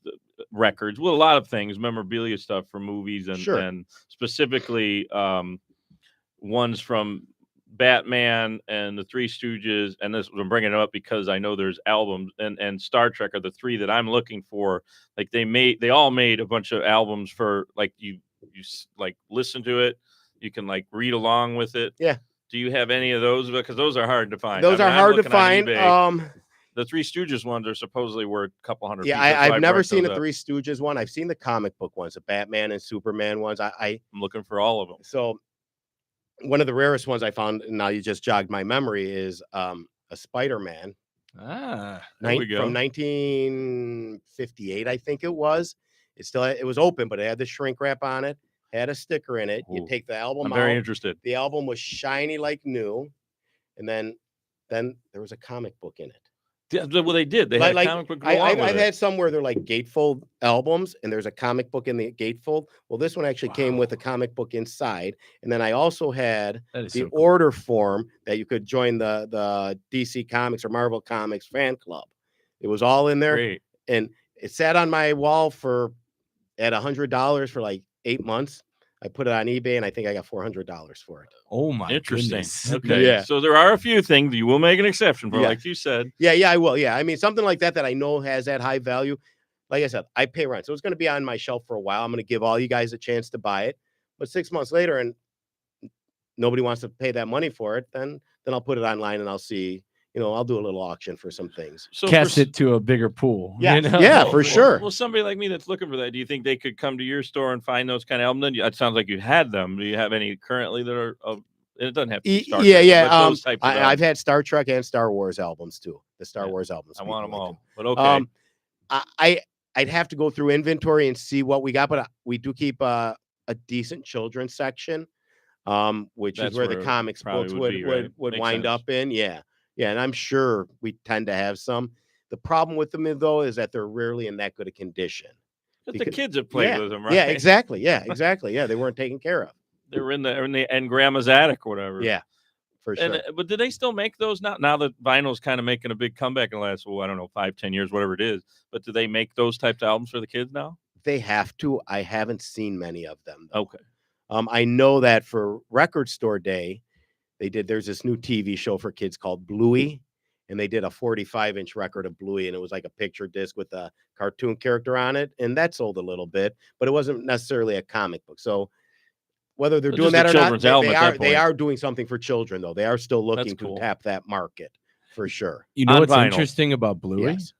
Speaker 1: records. Well, a lot of things, memorabilia stuff for movies, and
Speaker 4: Sure.
Speaker 1: and specifically ones from Batman and the Three Stooges. And this, I'm bringing it up because I know there's albums, and Star Trek are the three that I'm looking for. Like they all made a bunch of albums for like you like listen to it. You can like read along with it.
Speaker 4: Yeah.
Speaker 1: Do you have any of those? Because those are hard to find.
Speaker 4: Those
Speaker 1: I mean,
Speaker 4: are
Speaker 1: I'm
Speaker 4: hard to
Speaker 1: looking on
Speaker 4: find.
Speaker 1: eBay. The Three Stooges ones are supposedly worth a couple hundred.
Speaker 4: Yeah,
Speaker 1: pieces, so
Speaker 4: I've never
Speaker 1: brought
Speaker 4: seen
Speaker 1: those
Speaker 4: the
Speaker 1: up.
Speaker 4: Three Stooges one. I've seen the comic book ones, the Batman and Superman ones. I'm
Speaker 1: looking for all of them.
Speaker 4: So one of the rarest ones I found, and now you just jogged my memory, is a Spider-Man.
Speaker 3: Ah,
Speaker 1: There we go.
Speaker 4: From 1958, I think it was. It was open, but it had the shrink wrap on it, had a sticker in it. You
Speaker 1: Ooh.
Speaker 4: take the album
Speaker 1: I'm
Speaker 4: out.
Speaker 1: very interested.
Speaker 4: The album was shiny like new, and then there was a comic book in it.
Speaker 1: Well, they did. They had a comic book.
Speaker 4: I've had some where they're like gatefold albums, and there's a comic book in the gatefold. Well, this one actually came with a comic book inside, and then I also had the order form that you could join the DC Comics or Marvel Comics fan club. It was all in there,
Speaker 1: Great.
Speaker 4: and it sat on my wall at $100 for like 8 months. I put it on eBay, and I think I got $400 for it.
Speaker 3: Oh my
Speaker 1: Interesting.
Speaker 3: goodness.
Speaker 1: Okay.
Speaker 4: Yeah.
Speaker 1: So there are a few things you will make an exception for,
Speaker 4: Yeah.
Speaker 1: like you said.
Speaker 4: Yeah, I will. Yeah, I mean something like that I know has that high value. Like I said, I pay rent, so it's going to be on my shelf for a while. I'm going to give all you guys a chance to buy it, but 6 months later, and nobody wants to pay that money for it, then I'll put it online and I'll see, I'll do a little auction for some things.
Speaker 1: So
Speaker 3: Cast it to a bigger pool.
Speaker 4: Yeah,
Speaker 3: you know?
Speaker 4: yeah, for sure.
Speaker 1: Well, somebody like me that's looking for that, do you think they could come to your store and find those kind of albums? Then it sounds like you had them. Do you have any currently that are? It doesn't have to be Star Trek, but those types of
Speaker 4: I've had Star Trek and Star Wars albums too. The Star Wars albums.
Speaker 1: I want them all.
Speaker 4: Too.
Speaker 1: But okay.
Speaker 4: I'd have to go through inventory and see what we got, but we do keep a decent children's section, which
Speaker 1: That's
Speaker 4: is where the
Speaker 1: where it
Speaker 4: comics
Speaker 1: probably
Speaker 4: books
Speaker 1: would be, right?
Speaker 4: would
Speaker 1: Makes
Speaker 4: wind
Speaker 1: sense.
Speaker 4: up in. Yeah, and I'm sure we tend to have some. The problem with them though is that they're rarely in that good a condition.
Speaker 1: But the kids have played with them, right?
Speaker 4: Yeah, exactly. Yeah, exactly. Yeah, they weren't taken care of.
Speaker 1: They were in grandma's attic or whatever.
Speaker 4: Yeah, for sure.
Speaker 1: But do they still make those now? Now that vinyl's kind of making a big comeback in the last, I don't know, 5-10 years, whatever it is. But do they make those types of albums for the kids now?
Speaker 4: They have to. I haven't seen many of them, though.
Speaker 1: Okay.
Speaker 4: I know that for Record Store Day, there's this new TV show for kids called Bluey, and they did a 45-inch record of Bluey, and it was like a picture disc with a cartoon character on it, and that sold a little bit, but it wasn't necessarily a comic book. So whether they're doing that or not, they are doing something for children, though. They are still looking to tap that market for sure.
Speaker 3: You know
Speaker 1: On
Speaker 3: what's
Speaker 1: vinyl.
Speaker 3: interesting about Bluey?
Speaker 4: Yes.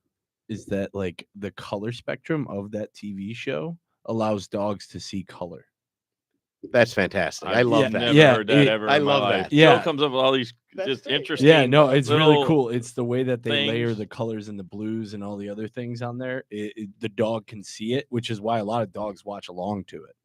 Speaker 3: Is that like the color spectrum of that TV show allows dogs to see color.
Speaker 4: That's fantastic. I love that.
Speaker 1: Never heard that ever.
Speaker 4: I
Speaker 1: in my
Speaker 4: love
Speaker 1: life.
Speaker 4: that.
Speaker 3: Yeah.
Speaker 1: Joe comes up with all these
Speaker 4: That's
Speaker 1: just
Speaker 4: great.
Speaker 1: interesting.
Speaker 3: Yeah, no, it's really
Speaker 1: little
Speaker 3: cool. It's the way that they layer
Speaker 1: things.
Speaker 3: the colors and the blues and all the other things on there. The dog can see it, which is why a lot of dogs watch along to it.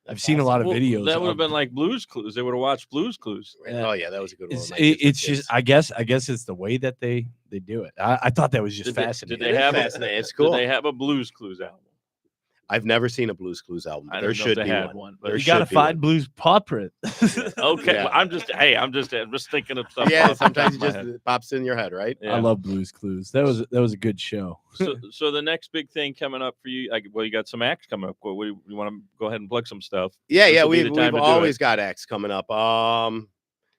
Speaker 3: I've seen a lot of videos.
Speaker 1: That would have been like Blue's Clues. They would have watched Blue's Clues.
Speaker 4: Oh yeah, that was a good one.
Speaker 3: It's just, I guess it's the way that they do it. I thought that was just fascinating.
Speaker 1: Did they have
Speaker 4: fascinating. It's cool.
Speaker 1: Did they have a Blue's Clues album?
Speaker 4: I've never seen a Blues Clues album.
Speaker 1: I
Speaker 4: There
Speaker 1: don't know if
Speaker 4: should
Speaker 1: they
Speaker 4: be
Speaker 1: had
Speaker 4: one.
Speaker 1: but
Speaker 3: You gotta find Blues paw print.
Speaker 1: Okay,
Speaker 4: Yeah.
Speaker 1: well, I'm just thinking of stuff.
Speaker 4: Yeah,
Speaker 1: off the top
Speaker 4: sometimes
Speaker 1: of
Speaker 4: it
Speaker 1: my
Speaker 4: just
Speaker 1: head.
Speaker 4: pops in your head, right?
Speaker 1: Yeah.
Speaker 3: I love Blues Clues. That was a good show.
Speaker 1: So the next big thing coming up for you, you got some acts coming up. Well, you want to go ahead and plug some stuff?
Speaker 4: Yeah,
Speaker 1: This
Speaker 4: yeah.
Speaker 1: will be the
Speaker 4: We've
Speaker 1: time to do
Speaker 4: always
Speaker 1: it.
Speaker 4: got acts coming up.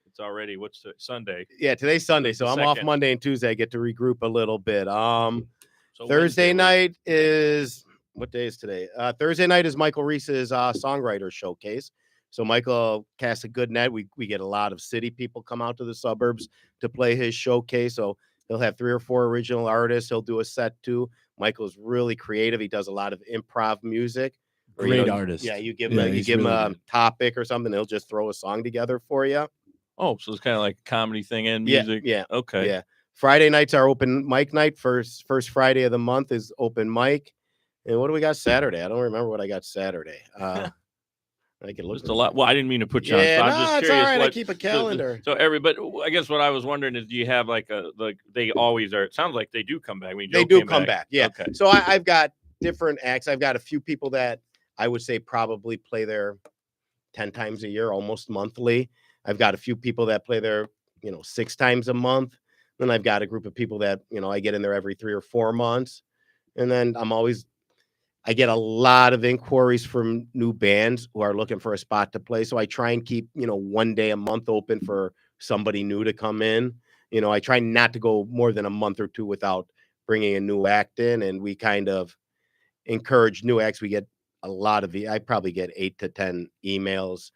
Speaker 1: It's already Sunday.
Speaker 4: Yeah, today's Sunday, so
Speaker 1: The
Speaker 4: I'm off
Speaker 1: second.
Speaker 4: Monday and Tuesday. I get to regroup a little bit.
Speaker 1: So
Speaker 4: Thursday
Speaker 1: Wednesday,
Speaker 4: night is what day is today? Thursday night is Michael Reese's songwriter showcase. So Michael casts a good net. We get a lot of city people come out to the suburbs to play his showcase. So he'll have 3 or 4 original artists. He'll do a set too. Michael's really creative. He does a lot of improv music.
Speaker 3: Great artist.
Speaker 4: Yeah, you give
Speaker 3: Yeah,
Speaker 4: him
Speaker 3: he's
Speaker 4: a
Speaker 3: really good.
Speaker 4: topic or something. He'll just throw a song together for you.
Speaker 1: Oh, so it's kind of like a comedy thing and
Speaker 4: Yeah,
Speaker 1: music.
Speaker 4: yeah.
Speaker 1: Okay.
Speaker 4: Yeah. Friday nights are open mic night. First Friday of the month is open mic. And what do we got Saturday? I don't remember what I got Saturday. I can look
Speaker 1: Just a lot. Well, I didn't mean to put you
Speaker 4: Yeah,
Speaker 1: on.
Speaker 4: no,
Speaker 1: I'm just
Speaker 4: it's
Speaker 1: curious.
Speaker 4: all right. I
Speaker 1: What,
Speaker 4: keep a calendar.
Speaker 1: So everybody, I guess what I was wondering is, do you have like they always are? It sounds like they do come back. I mean,
Speaker 4: They
Speaker 1: Joe
Speaker 4: do
Speaker 1: came
Speaker 4: come back. Yeah.
Speaker 1: Okay.
Speaker 4: So I've got different acts. I've got a few people that I would say probably play there 10 times a year, almost monthly. I've got a few people that play there, 6 times a month. Then I've got a group of people that, I get in there every 3 or 4 months. And then I get a lot of inquiries from new bands who are looking for a spot to play. So I try and keep, 1 day a month open for somebody new to come in. I try not to go more than a month or 2 without bringing a new act in. And we kind of encourage new acts. We get a lot of I probably get 8 to 10 emails,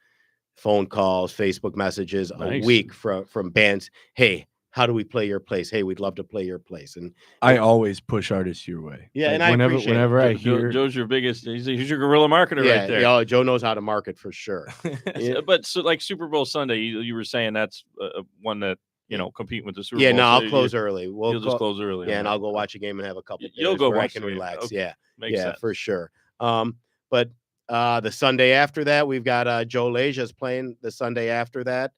Speaker 4: phone calls, Facebook messages
Speaker 1: Nice.
Speaker 4: a week from bands. Hey, how do we play your place? Hey, we'd love to play your place. And
Speaker 3: I always push artists your way.
Speaker 4: Yeah,
Speaker 3: Like,
Speaker 4: and I appreciate it.
Speaker 3: whenever I hear
Speaker 1: Joe's your biggest. He's your guerrilla marketer
Speaker 4: yeah,
Speaker 1: right there.
Speaker 4: yeah, Joe knows how to market for sure. Yeah.
Speaker 1: But so like Super Bowl Sunday, you were saying that's one that competing with the Super
Speaker 4: Yeah,
Speaker 1: Bowl.
Speaker 4: no,
Speaker 1: so
Speaker 4: I'll close early.
Speaker 1: You'll just close early.
Speaker 4: Yeah, and
Speaker 1: all
Speaker 4: I'll go watch a game and have a couple.
Speaker 1: You'll
Speaker 4: beers
Speaker 1: go
Speaker 4: where I
Speaker 1: watch
Speaker 4: can
Speaker 1: the game.
Speaker 4: relax.
Speaker 1: Okay.
Speaker 4: Yeah,
Speaker 1: Makes sense.
Speaker 4: for sure. But the Sunday after that, we've got Joe Leja's playing the Sunday after that.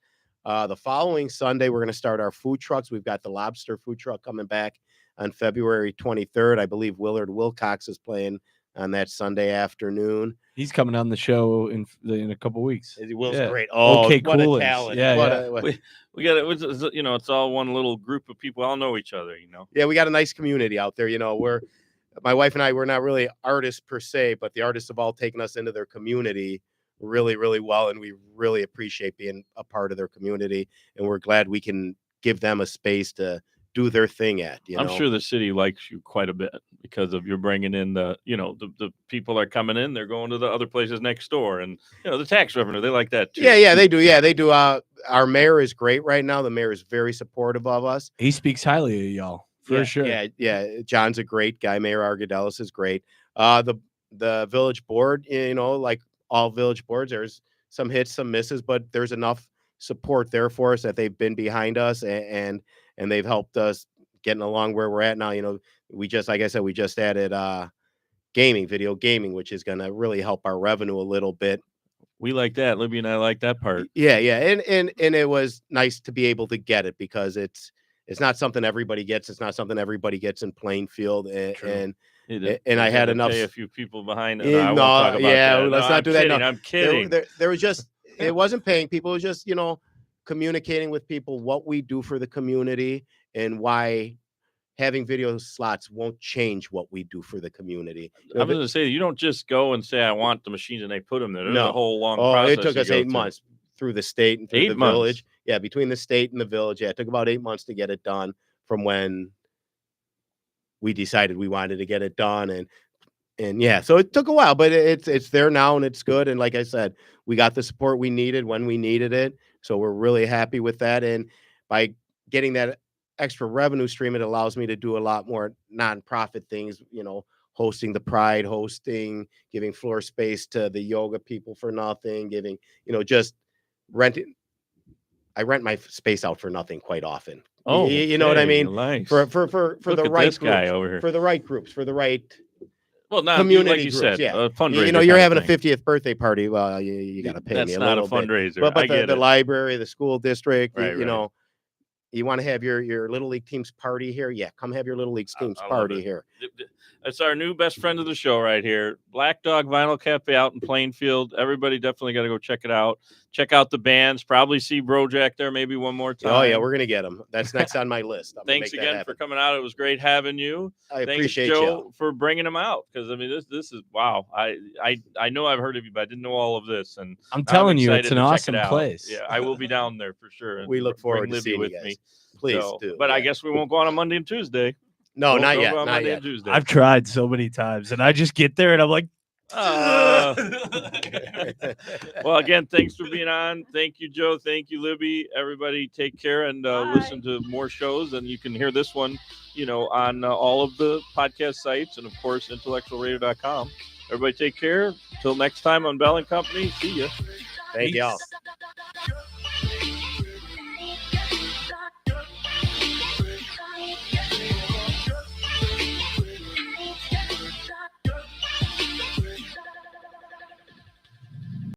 Speaker 4: The following Sunday, we're going to start our food trucks. We've got the lobster food truck coming back on February 23rd. I believe Willard Wilcox is playing on that Sunday afternoon.
Speaker 3: he's coming on the show in a couple weeks.
Speaker 4: Will's
Speaker 3: Yeah.
Speaker 4: great. Oh,
Speaker 3: Okay,
Speaker 4: what
Speaker 3: cool
Speaker 4: a
Speaker 3: is.
Speaker 4: talent.
Speaker 3: Yeah,
Speaker 4: What
Speaker 3: yeah.
Speaker 4: a-
Speaker 1: We got it. It's all one little group of people. All know each other.
Speaker 4: Yeah, we got a nice community out there. My wife and I, we're not really artists per se, but the artists have all taken us into their community really, really well. And we really appreciate being a part of their community. And we're glad we can give them a space to do their thing at.
Speaker 1: I'm sure the city likes you quite a bit because of you're bringing in the people are coming in, they're going to the other places next door, and the tax revenue, they like that too.
Speaker 4: Yeah, they do. Yeah, they do. Our mayor is great right now. The mayor is very supportive of us.
Speaker 3: He speaks highly of y'all for sure.
Speaker 4: Yeah. John's a great guy. Mayor Argadelis is great. The village board, like all village boards, there's some hits, some misses, but there's enough support there for us that they've been behind us and they've helped us getting along where we're at now. We just, like I said, we just added video gaming, which is going to really help our revenue a little bit.
Speaker 1: We like that. Libby and I like that part.
Speaker 4: Yeah. And it was nice to be able to get it because it's not something everybody gets. It's not something everybody gets in Plainfield. And I had enough.
Speaker 1: A few people behind it.
Speaker 4: Let's not do that. No,
Speaker 1: I'm kidding.
Speaker 4: There was just, it wasn't paying people. It was just, communicating with people what we do for the community and why having video slots won't change what we do for the community.
Speaker 1: I was going to say, you don't just go and say, I want the machines and they put them there. There's a whole long process.
Speaker 4: It took us 8 months through the state and through the village. Yeah, between the state and the village. Yeah, it took about 8 months to get it done from when we decided we wanted to get it done. And yeah, so it took a while, but it's there now and it's good. And like I said, we got the support we needed when we needed it. So we're really happy with that. And by getting that extra revenue stream, it allows me to do a lot more nonprofit things, hosting the Pride, giving floor space to the yoga people for nothing, giving, just renting. I rent my space out for nothing quite often.
Speaker 1: Oh,
Speaker 4: you know what I mean?
Speaker 1: Nice.
Speaker 4: For the right
Speaker 1: guy over here.
Speaker 4: For the right groups, for the right
Speaker 1: community
Speaker 4: like
Speaker 1: you
Speaker 4: groups,
Speaker 1: said,
Speaker 4: yeah.
Speaker 1: A fundraiser.
Speaker 4: You're having a 50th birthday party. Well, you got to pay me a little bit.
Speaker 1: That's not a fundraiser.
Speaker 4: But the library, the school district,
Speaker 1: right.
Speaker 4: You want to have your Little League team's party here? Yeah, come have your Little League team's party here.
Speaker 1: It's our new best friend of the show right here. Black Dog Vinyl Cafe out in Plainfield. Everybody definitely got to go check it out. Check out the bands. Probably see Brojack there maybe one more time.
Speaker 4: Oh, yeah, we're going to get him. That's next on my list.
Speaker 1: Thanks again for coming out. It was great having you.
Speaker 4: I appreciate
Speaker 1: Joe for bringing him out because, this is, wow. I know I've heard of you, but I didn't know all of this. And
Speaker 3: I'm telling you, it's an awesome place.
Speaker 1: Yeah, I will be down there for sure.
Speaker 4: We look forward to seeing you guys.
Speaker 1: Me.
Speaker 4: Please do.
Speaker 1: But I guess we won't go on a Monday and Tuesday.
Speaker 4: No, not yet.
Speaker 1: Not yet. Tuesday.
Speaker 3: I've tried so many times, and I just get there, and I'm like,
Speaker 1: well, again, thanks for being on. Thank you, Joe. Thank you, Libby. Everybody, take care and listen to more shows. And you can hear this one, on all of the podcast sites and, of course, IntellectualRadio.com. Everybody, take care. Till next time on Bell & Company. See ya.
Speaker 4: Thank y'all.